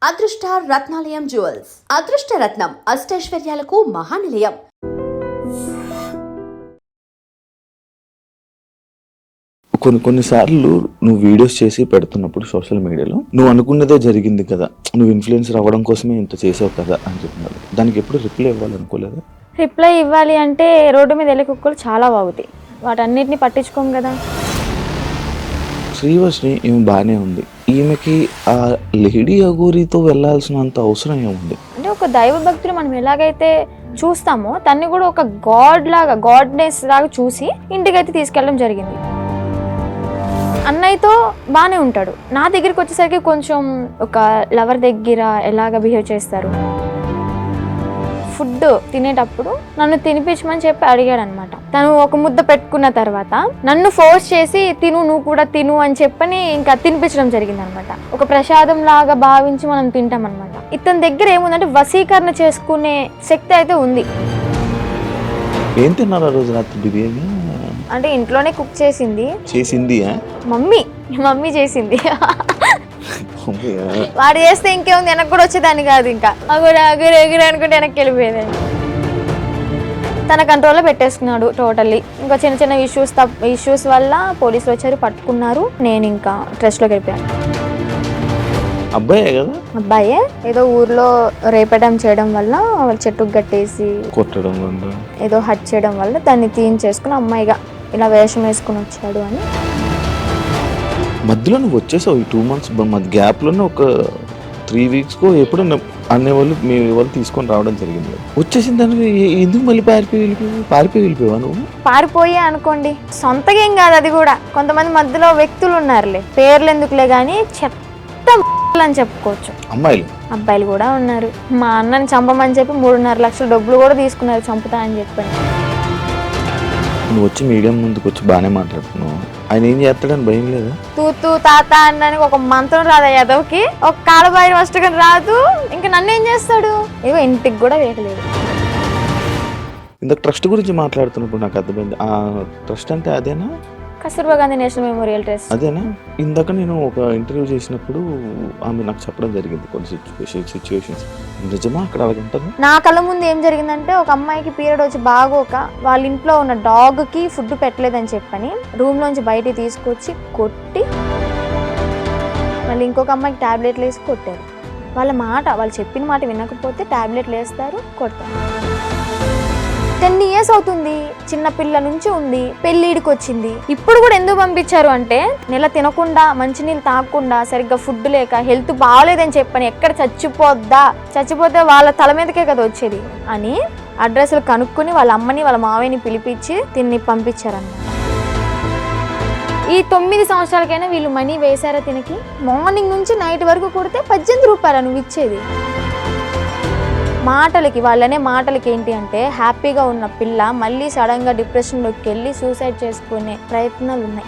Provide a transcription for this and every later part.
అదృష్ట రత్నాలయం జ్యువెల్స్ అదృష్ట రత్నం అష్టైశ్వర్యాలకు మహానిలయం. కొన్నిసార్లు నువ్వు వీడియోస్ చేసి పెడుతున్నప్పుడు సోషల్ మీడియాలో నువ్వు అనుకున్నదే జరిగింది కదా, నువ్వు ఇన్ఫ్లుయెన్సర్ అవ్వడం కోసమే ఇంత చేసావు కదా అని చెప్తున్నారు. దానికి ఎప్పుడు రిప్లై ఇవ్వాలనుకోలేదా? రిప్లై ఇవ్వాలి అంటే రోడ్డు మీద వెళ్ళే కుక్కలు చాలా బాగుతాయి, వాటన్నిటిని పట్టించుకోం కదా. శ్రీవర్షిని ఈమె బాగానే ఉంది, ఈమెకి ఆ లేడీ అఘోరితో వెళ్ళాల్సినంత అవసరం ఏముంది? అంటే ఒక దైవ భక్తులు మనం ఎలాగైతే చూస్తామో తన్ని కూడా ఒక గాడ్నెస్ లాగా చూసి ఇంటికైతే తీసుకెళ్ళడం జరిగింది. అన్నయ్యతో బాగానే ఉంటాడు, నా దగ్గరికి వచ్చేసరికి కొంచెం ఒక లవర్ దగ్గర ఎలాగ బిహేవ్ చేస్తారు. ఫుడ్ తినేటప్పుడు నన్ను తినిపించమని చెప్పి అడిగాడు అనమాట. తను ఒక ముద్ద పెట్టుకున్న తర్వాత నన్ను ఫోర్స్ చేసి నువ్వు కూడా తిను అని చెప్పని ఇంకా తినిపించడం జరిగింది అనమాట. ఒక ప్రసాదం లాగా భావించి మనం తింటాం అనమాట. ఇతని దగ్గర ఏముందంటే వశీకరణ చేసుకునే శక్తి అయితే ఉంది. ఏం తిన్నారు ఆ రోజు రాత్రి? బిర్యానీ అంటే ఇంట్లోనే కుక్ చేసింది మమ్మీ చేసింది. వాడు చేస్తే ఇంకేముంది, వెనక్కి కూడా వచ్చేదాన్ని కాదు, ఇంకా అగురు అనుకుంటే వెనక్కి వెళ్ళిపోయేదాన్ని. తన కంట్రోల్లో పెట్టేసుకున్నాడు టోటల్లీ. ఇంకా చిన్న చిన్న ఇష్యూస్ వల్ల పోలీసులు వచ్చారు, పట్టుకున్నారు. నేను ఇంకా ట్రస్ట్లోకి వెళ్ళిపోయాను. అబ్బాయే ఏదో ఊర్లో రేపడం చేయడం వల్ల చెట్టుకు కట్టేసి కొట్టడం ఏదో హట్ చేయడం వల్ల దాన్ని తీయించేసుకుని అమ్మాయిగా ఇలా వేషం వేసుకుని వచ్చాడు అని. మధ్యలో నువ్వు వచ్చేసావు ఈ 2 months మధ్య గ్యాప్లోనే ఒక 3 weeks ఎప్పుడు అనేవాళ్ళు మీ వాళ్ళు తీసుకొని రావడం జరిగింది. వచ్చేసిన దానికి ఎందుకు మళ్ళీ పారిపోయి వెళ్ళిపోయావా నువ్వు? పారిపోయే అనుకోండి, సొంతగా ఏం కాదు అది కూడా. కొంతమంది మధ్యలో వ్యక్తులు ఉన్నారులే, పేర్లు ఎందుకులే కానీ చెత్త అని చెప్పుకోవచ్చు. అబ్బాయిలు కూడా ఉన్నారు. మా అన్నని చంపమని చెప్పి 3.5 లక్షల డబ్బులు కూడా తీసుకున్నారు చంపుతా అని చెప్పండి. నువ్వు వచ్చి మీడియం ముందుకు వచ్చి బాగానే మాట్లాడుతున్నావు, ఆయన ఏం చేస్తాడని భయం లేదా? తూ తాత అన్నానికి ఒక మంత్రం రాదా యాదవ్కి, ఒక కాలబాయి వస్తుగా రాదు, ఇంకా నన్ను ఏం చేస్తాడు? ఏవో ఇంటికి కూడా వేయలేదు. ఇందాక ట్రస్ట్ గురించి మాట్లాడుతున్నప్పుడు నాకు అర్థమైంది. ఆ ట్రస్ట్ అంటే అదేనా? Kasturba Gandhi national memorial trust అదేనా? ఇందాక నేను ఒక ఇంటర్వ్యూ చేసినప్పుడు ఆమె నాకు చెప్పడం జరిగింది కొన్ని సిచ్యువేషన్స్. నిజమా అక్కడ అలాగ ఉంటుంది? నా కళ్ళ ముందు ఏం జరిగిందంటే, ఒక అమ్మాయికి పీరియడ్ వచ్చి బాగోక వాళ్ళ ఇంట్లో ఉన్న డాగ్కి ఫుడ్ పెట్టలేదని చెప్పని రూమ్లోంచి బయటికి తీసుకొచ్చి కొట్టి మళ్ళీ ఇంకొక అమ్మాయికి టాబ్లెట్లు వేసి కొట్టారు. వాళ్ళు చెప్పిన మాట వినకపోతే టాబ్లెట్లు వేస్తారు, కొడతారు. 10 years అవుతుంది, చిన్న పిల్ల నుంచి ఉంది, పెళ్ళిడికి వచ్చింది. ఇప్పుడు కూడా ఎందుకు పంపించారు అంటే, నెల తినకుండా మంచినీళ్ళు తాగకుండా సరిగ్గా ఫుడ్ లేక హెల్త్ బాగోలేదని చెప్పని ఎక్కడ చచ్చిపోతే వాళ్ళ తల మీదకే కదా వచ్చేది అని అడ్రస్లు కనుక్కొని వాళ్ళ అమ్మని వాళ్ళ మావయ్యని పిలిపించి తిన్ని పంపించారన్నమాట. ఈ 9 సంవత్సరాలకైనా వీళ్ళు మనీ వేశారా తినకి? మార్నింగ్ నుంచి నైట్ వరకు కొడితే 18 రూపాయలు నువ్వు ఇచ్చేది. వాళ్ళనే మాటలకి ఏంటి అంటే, హ్యాపీగా ఉన్న పిల్ల మళ్ళీ సడన్గా డిప్రెషన్లోకి వెళ్ళి సూసైడ్ చేసుకునే ప్రయత్నాలు ఉన్నాయి.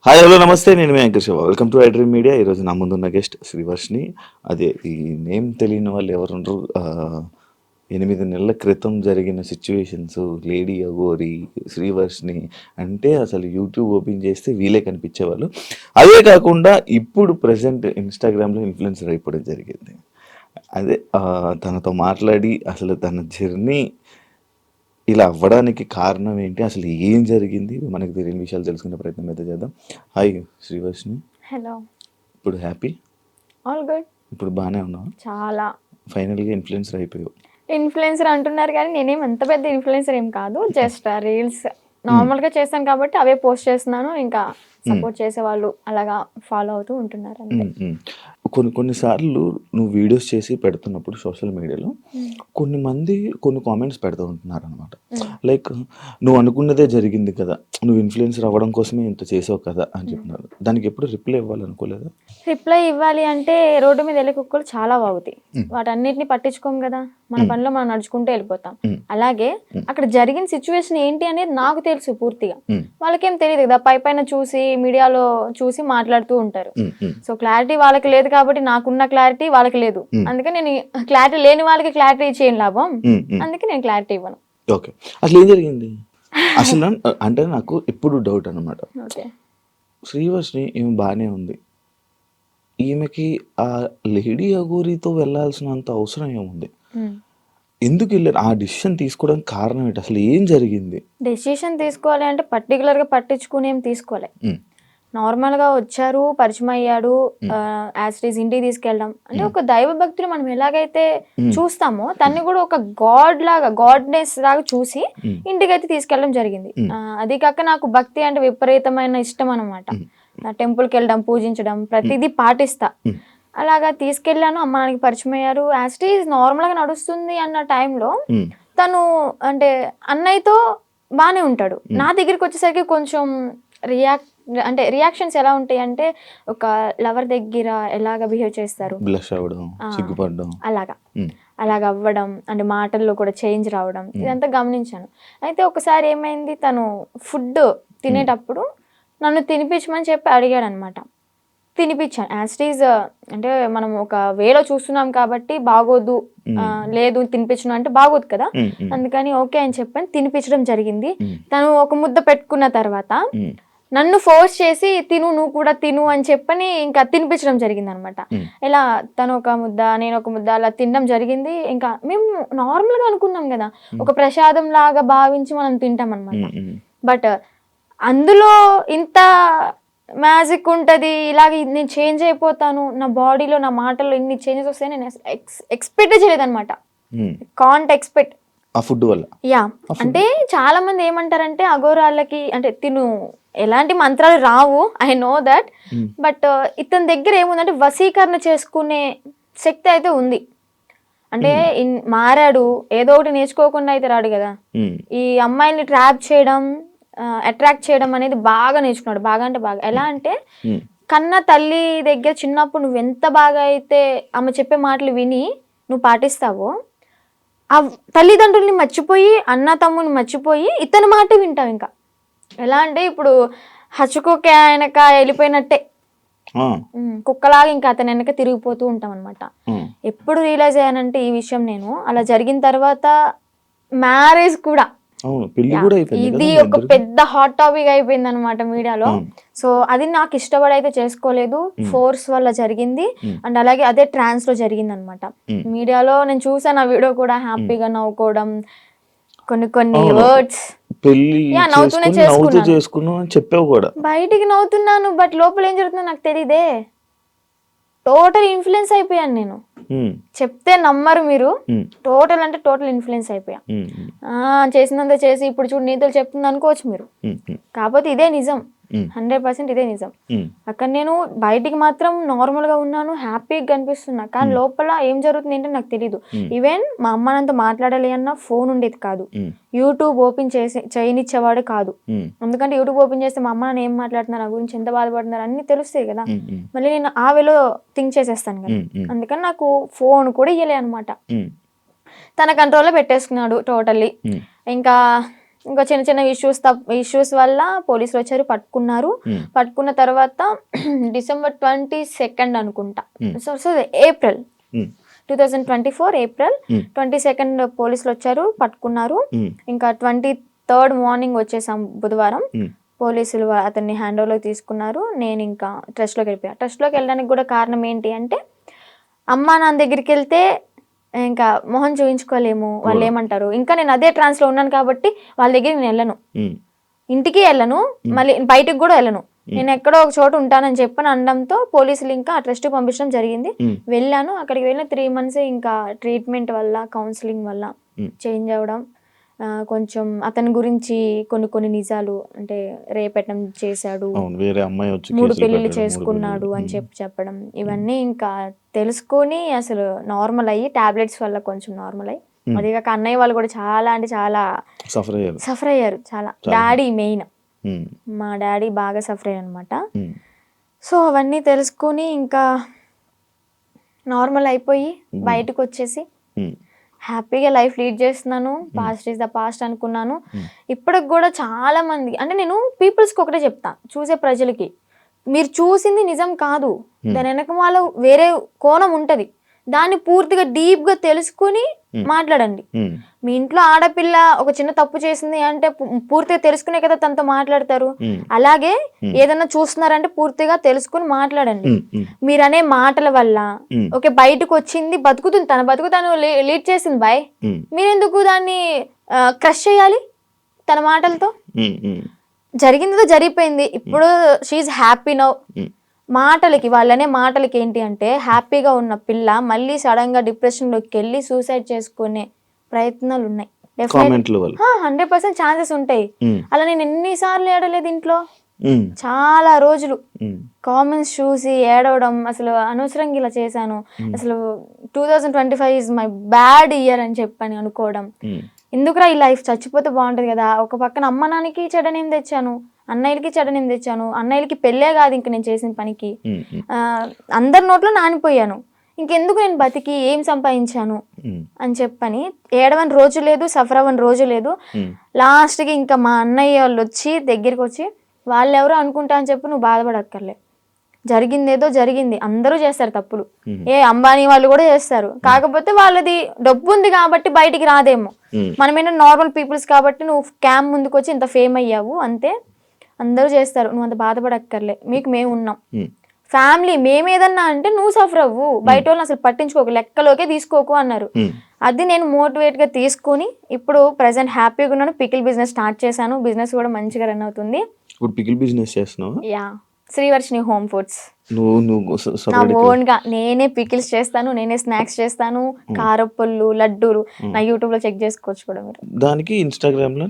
హాయ్ హలో నమస్తే, నేను మీ anchor Shiva. Welcome to iDream media. ఈరోజు నా ముందున్న గెస్ట్ శ్రీవర్షిని. అదే ఈ నేమ్ తెలియని వాళ్ళు ఎవరుండ్రు. 8 నెలల క్రితం జరిగిన సిచ్యువేషన్స్, లేడీ అఘోరి, శ్రీవర్షిని అంటే అసలు యూట్యూబ్ ఓపెన్ చేస్తే వీలే కనిపించేవాళ్ళు. అదే కాకుండా ఇప్పుడు ప్రజెంట్ ఇన్స్టాగ్రామ్లో ఇన్ఫ్లుయెన్సర్ అయిపోవడం జరిగింది. అదే తనతో మాట్లాడి అసలు తన జర్నీ ఇలా అవ్వడానికి కారణం ఏంటి, అసలు ఏం జరిగింది, మనకు తెలియని విషయాలు తెలుసుకునే ప్రయత్నం అయితే చేద్దాం. హాయ్ శ్రీవర్షిని. హలో. ఇప్పుడు హ్యాపీ? All good. ఇప్పుడు బాగానే ఉన్నావు? చాలా. ఫైనల్గా ఇన్ఫ్లుయెన్సర్ అయిపోయావు. ఇన్ఫ్లుయెన్సర్ అంటున్నారు కానీ నేనేం అంత పెద్ద ఇన్ఫ్లుయెన్సర్ ఏం కాదు, జస్ట్ రీల్స్ నార్మల్గా చేస్తాను కాబట్టి అవే పోస్ట్ చేస్తున్నాను. ఇంకా సపోర్ట్ చేసే వాళ్ళు అలాగా ఫాలో అవుతూ ఉంటున్నారు అంతే. కొన్నిసార్లు నువ్వు వీడియోస్ చేసి పెడుతున్నప్పుడు సోషల్ మీడియాలో కొన్ని కామెంట్స్ పెడుతూ ఉంటున్నారు అనమాట. లైక్ నువ్వు అనుకున్నదే జరిగింది కదా, నువ్వు ఇన్ఫ్లుయెన్సర్ అవ్వడం కోసమే ఇంత చేసావు కదా అని చెప్తున్నారు. దానికి ఎప్పుడు రిప్లై ఇవ్వాలనుకోలేదా? రిప్లై ఇవ్వాలి అంటే రోడ్డు మీద వెళ్ళే కుక్కలు చాలా బాగుతాయి, వాటన్నిటిని పట్టించుకోం కదా, మన పనిలో మనం నడుచుకుంటూ వెళ్ళిపోతాం. అలాగే అక్కడ జరిగిన సిచ్యువేషన్ ఏంటి అనేది నాకు తెలుసు పూర్తిగా, వాళ్ళకేం తెలియదు కదా. పైన చూసి మీడియాలో చూసి మాట్లాడుతూ ఉంటారు. సో క్లారిటీ వాళ్ళకి లేదు కాబట్టి నాకున్న క్లారిటీ వాళ్ళకి లేదు. అందుకే నేను క్లారిటీ లేని వాళ్ళకి క్లారిటీ చేయను లాభం, అందుకే నేను క్లారిటీ ఇవ్వను. ఓకే, అసలు ఏం జరిగింది అసలు అంటే నాకు ఎప్పుడు డౌట్ అనమాట. శ్రీవర్షిని ఏమి బాగానే ఉంది, ఈమెకి ఆ లేడీ అఘోరితో వెళ్ళాల్సినంత అవసరం ఏముంది? ఎందుకు వెళ్ళారు? ఆ డిసిషన్ తీసుకోవడానికి కారణం ఏంటి? అసలు ఏం జరిగింది? డెసిషన్ తీసుకోవాలి అంటే పర్టికులర్గా పట్టించుకుని ఏం తీసుకోలే. నార్మల్గా వచ్చారు, పరిచయం అయ్యాడు, యాజ్ ఇట్ ఈస్ ఇంటికి తీసుకెళ్ళడం అంటే ఒక దైవ భక్తులు మనం ఎలాగైతే చూస్తామో తన్ని కూడా ఒక గాడ్నెస్ లాగా చూసి ఇంటికి అయితే తీసుకెళ్ళడం జరిగింది. అది కాక నాకు భక్తి అంటే విపరీతమైన ఇష్టం అనమాట. టెంపుల్కి వెళ్ళడం, పూజించడం ప్రతిదీ పాటిస్తా. అలాగా తీసుకెళ్ళాను, అమ్మ నాన్నకి పరిచయం అయ్యారు. యాజ్ ఇట్ ఈస్ నార్మల్గా నడుస్తుంది అన్న టైంలో తను అంటే అన్నయ్యతో బాగానే ఉంటాడు. నా దగ్గరికి వచ్చేసరికి కొంచెం రియాక్షన్స్ ఎలా ఉంటాయి అంటే ఒక లవర్ దగ్గర ఎలాగ బిహేవ్ చేస్తారు, అలాగ అవ్వడం అంటే మాటల్లో కూడా చేంజ్ రావడం ఇదంతా గమనించాను. అయితే ఒకసారి ఏమైంది, తను ఫుడ్ తినేటప్పుడు నన్ను తినిపించమని చెప్పి అడిగాడు అనమాట. తినిపించాను. యాజ్ ఇట్ ఈజ్ అంటే మనం ఒక వేలో చూస్తున్నాం కాబట్టి బాగోదు, లేదు తినిపించను అంటే బాగోదు కదా, అందుకని ఓకే అని చెప్పని తినిపించడం జరిగింది. తను ఒక ముద్ద పెట్టుకున్న తర్వాత నన్ను ఫోర్స్ చేసి తిను, నువ్వు కూడా తిను అని చెప్పని ఇంకా తినిపించడం జరిగింది అనమాట. ఇలా తను ఒక ముద్ద, నేను ఒక ముద్ద అలా తినడం జరిగింది. ఇంకా మేము నార్మల్గా అనుకున్నాం కదా, ఒక ప్రసాదం లాగా భావించి మనం తింటాం అనమాట. బట్ అందులో ఇంత మ్యాజిక్ ఉంటుంది, ఇలాగ నేను చేంజ్ అయిపోతాను, నా బాడీలో నా మాటల్లో ఇన్ని చేంజెస్ వస్తాయని నేను ఎక్స్పెక్ట్ చేయలేదన్నమాట. కాంట్ ఎక్స్పెక్ట్ ఆ ఫుడ్ వల్ల. యా, అంటే చాలా మంది ఏమంటారంటే అఘోరాలకి అంటే తిను ఎలాంటి మంత్రాలు రావు, ఐ నో దట్, బట్ ఇతని దగ్గర ఏముందంటే వశీకరణ చేసుకునే శక్తి అయితే ఉంది. అంటే మారాడు, ఏదో ఒకటి నేర్చుకోకుండా అయితే రాడు కదా. ఈ అమ్మాయిని ట్రాప్ చేయడం, అట్రాక్ట్ చేయడం అనేది బాగా నేర్చుకున్నాడు. బాగా అంటే బాగా. ఎలా అంటే కన్న తల్లి దగ్గర చిన్నప్పుడు నువ్వు ఎంత బాగా అయితే ఆమె చెప్పే మాటలు విని నువ్వు పాటిస్తావో, ఆ తల్లిదండ్రుల్ని మర్చిపోయి, అన్న తమ్ముని మర్చిపోయి ఇతని మాట వింటావు. ఇంకా ఎలా అంటే ఇప్పుడు హచ్చుకోకే ఆయనక వెళ్ళిపోయినట్టే, కుక్కలాగా ఇంకా అతని వెనక తిరిగిపోతూ ఉంటాం అనమాట. ఎప్పుడు రియలైజ్ అయ్యానంటే ఈ విషయం నేను అలా జరిగిన తర్వాత మ్యారేజ్ కూడా ఇది ఒక పెద్ద హాట్ టాపిక్ అయిపోయింది అనమాట మీడియాలో. సో అది నాకు ఇష్టపడి అయితే చేసుకోలేదు, ఫోర్స్ వల్ల జరిగింది. అండ్ అలాగే అదే ట్రాన్స్ లో జరిగింది అనమాట. మీడియాలో నేను చూసాను ఆ వీడియో కూడా, హ్యాపీగా నవ్వుకోవడం, కొన్ని వర్డ్స్ నవ్వుతూనే చేసుకున్నాను, బయటికి నవ్వుతున్నాను, బట్ లోపల ఏం జరుగుతుందో నాకు తెలియదే. టోటల్ ఇన్ఫ్లుయెన్స్ అయిపోయాను నేను. చెప్తే నమ్మరు మీరు, టోటల్ అంటే టోటల్ ఇన్ఫ్లుయెన్స్ అయిపోయా. చేసినంత చేసి ఇప్పుడు చూడు నీతులు చెప్తుంది అనుకోవచ్చు మీరు, కాకపోతే ఇదే నిజం, 100% ఇదే నిజం. అక్కడ నేను బయటికి మాత్రం నార్మల్ గా ఉన్నాను, హ్యాపీగా కనిపిస్తున్నా, కానీ లోపల ఏం జరుగుతుంది ఏంటో నాకు తెలీదు. ఈవెన్ మా అమ్మ నాతో మాట్లాడాలి అన్న ఫోన్ ఉండేది కాదు, యూట్యూబ్ ఓపెన్ చేయనిచ్చేవాడు కాదు. ఎందుకంటే యూట్యూబ్ ఓపెన్ చేస్తే మా అమ్మ నాన్న ఏం మాట్లాడుతున్నారు, నా గురించి ఎంత బాధపడుతున్నారు అన్ని తెలుస్తాయి కదా. మళ్ళీ నేను ఆ వేలో థింక్ చేసేస్తాను కదా, అందుకని నాకు ఫోన్ కూడా ఇయ్యలే అనమాట. తన కంట్రోల్లో పెట్టేసుకున్నాడు టోటల్లీ. ఇంకా చిన్న చిన్న ఇష్యూస్ వల్ల పోలీసులు వచ్చారు, పట్టుకున్నారు. పట్టుకున్న తర్వాత December 22 అనుకుంటా, ఏప్రిల్ 2024 ఏప్రిల్ 22 పోలీసులు వచ్చారు, పట్టుకున్నారు. ఇంకా 23rd మార్నింగ్ వచ్చేసాం బుధవారం. పోలీసులు అతన్ని హ్యాండ్ ఓవర్లోకి తీసుకున్నారు. నేను ఇంకా ట్రస్ట్లోకి వెళ్ళిపోయా. ట్రస్ట్లోకి వెళ్ళడానికి కూడా కారణం ఏంటి అంటే, అమ్మా నాన్న దగ్గరికి వెళ్తే ఇంకా మొహం చూయించుకోలేము, వాళ్ళు ఏమంటారు. ఇంకా నేను అదే ట్రాన్స్లో ఉన్నాను కాబట్టి వాళ్ళ దగ్గర నేను వెళ్ళను, ఇంటికి వెళ్ళను, మళ్ళీ బయటకు కూడా వెళ్ళను, నేను ఎక్కడో ఒక చోట ఉంటానని చెప్పని అనడంతో పోలీసులు ఇంకా ఆ ట్రస్ట్కి పంపించడం జరిగింది. వెళ్ళాను. అక్కడికి వెళ్ళిన 3 months ఇంకా ట్రీట్మెంట్ వల్ల, కౌన్సిలింగ్ వల్ల చేంజ్ అవ్వడం, కొంచెం అతని గురించి కొన్ని నిజాలు అంటే రేపెట్టడం చేశాడు, 3 పెళ్లిళ్ళు చేసుకున్నాడు అని చెప్పడం, ఇవన్నీ ఇంకా తెలుసుకొని అసలు నార్మల్ అయ్యి టాబ్లెట్స్ వల్ల కొంచెం నార్మల్ అయ్యి, అదిగాక అన్నయ్య వాళ్ళు కూడా చాలా అంటే చాలా సఫర్ అయ్యారు. చాలా డాడీ మెయిన్, మా డాడీ బాగా సఫర్ అయ్యారు అనమాట. సో అవన్నీ తెలుసుకొని ఇంకా నార్మల్ అయిపోయి బయటకు వచ్చేసి హ్యాపీగా లైఫ్ లీడ్ చేస్తున్నాను. పాస్ట్ ఈజ్ ద పాస్ట్ అనుకున్నాను. ఇప్పటికి కూడా చాలా మంది అంటే నేను పీపుల్స్కి ఒకటే చెప్తా, చూసే ప్రజలకి, మీరు చూసింది నిజం కాదు, దాని వెనక వాళ్ళు వేరే కోణం ఉంటుంది. దాన్ని పూర్తిగా డీప్ గా తెలుసుకుని మాట్లాడండి. మీ ఇంట్లో ఆడపిల్ల ఒక చిన్న తప్పు చేసింది అంటే పూర్తిగా తెలుసుకునే కదా తనతో మాట్లాడతారు. అలాగే ఏదైనా చూస్తున్నారంటే పూర్తిగా తెలుసుకుని మాట్లాడండి. మీరనే మాటల వల్ల ఓకే బయటకు వచ్చింది బతుకుతుంది, తన బతుకు తను లీడ్ చేసింది బాయ్, మీరెందుకు దాన్ని క్రష్ చేయాలి తన మాటలతో? జరిగిందో జరిగిపోయింది, ఇప్పుడు షీఈ్ హ్యాపీ నౌ. మాటలకి వాళ్ళనే మాటలకి ఏంటి అంటే హ్యాపీగా ఉన్న పిల్ల మళ్ళీ సడన్ గా డిప్రెషన్ లోకి వెళ్ళి సూసైడ్ చేసుకునే ప్రయత్నాలు ఉన్నాయి. 100% ఛాన్సెస్ ఉంటాయి. అలా నేను ఎన్నిసార్లు ఏడలేదు ఇంట్లో, చాలా రోజులు కామెంట్స్ చూసి ఏడవడం, అసలు అనవసరంగా ఇలా చేశాను, అసలు 2025 ఈజ్ మై బ్యాడ్ ఇయర్ అని చెప్పని అనుకోవడం. ఎందుకురా ఈ లైఫ్, చచ్చిపోతే బాగుంటది కదా. ఒక పక్కన అమ్మ నాన్నకి చెడనేం తెచ్చాను, అన్నయ్యలకి చెడనేం తెచ్చాను, అన్నయ్యలకి పెళ్ళే కాదు ఇంక నేను చేసిన పనికి, అందరి నోట్లో నానిపోయాను, ఇంకెందుకు నేను బతికి ఏం సంపాదించాను అని చెప్పని ఏడవని రోజు లేదు, సఫర్ అవ్వని రోజు లేదు. లాస్ట్కి ఇంకా మా అన్నయ్య వాళ్ళు వచ్చి దగ్గరికి వచ్చి వాళ్ళెవరో అనుకుంటా అని చెప్పి నువ్వు బాధపడక్కర్లే, జరిగిందేదో జరిగింది, అందరూ చేస్తారు తప్పులు, అంబానీ వాళ్ళు కూడా చేస్తారు, కాకపోతే వాళ్ళది డబ్బు ఉంది కాబట్టి బయటికి రాదేమో, మనమేనా నార్మల్ పీపుల్స్ కాబట్టి నువ్వు క్యామ్ ముందుకు వచ్చి ఇంత ఫేమ్ అయ్యావు అంతే, అందరూ చేస్తారు, నువ్వు అంత బాధపడక్కర్లే, మీకు మేము ఉన్నాం, ఫ్యామిలీ మేమేదన్నా అంటే నువ్వు సఫర్ అవ్వు, బయట వాళ్ళని అసలు పట్టించుకోకు, లెక్కలోకే తీసుకోకు అన్నారు. అది నేను మోటివేట్ గా తీసుకుని ఇప్పుడు ప్రెసెంట్ హ్యాపీగా ఉన్నాను. పికిల్ బిజినెస్ స్టార్ట్ చేశాను, బిజినెస్ కూడా మంచిగా రన్ అవుతుంది. ఇప్పుడు పికిల్ బిజినెస్ చేస్తున్నావు? Yeah, Srivarshini home foods. నువ్వు నా ఓన్ గా నేనే పికిల్స్ చేస్తాను, నేనే స్నాక్స్ చేస్తాను, కారపళ్ళు, లడ్డూలు, నా యూట్యూబ్ లో చెక్ చేసుకోవచ్చు కూడా మీరు. దానికి ఇన్స్టాగ్రామ్ లో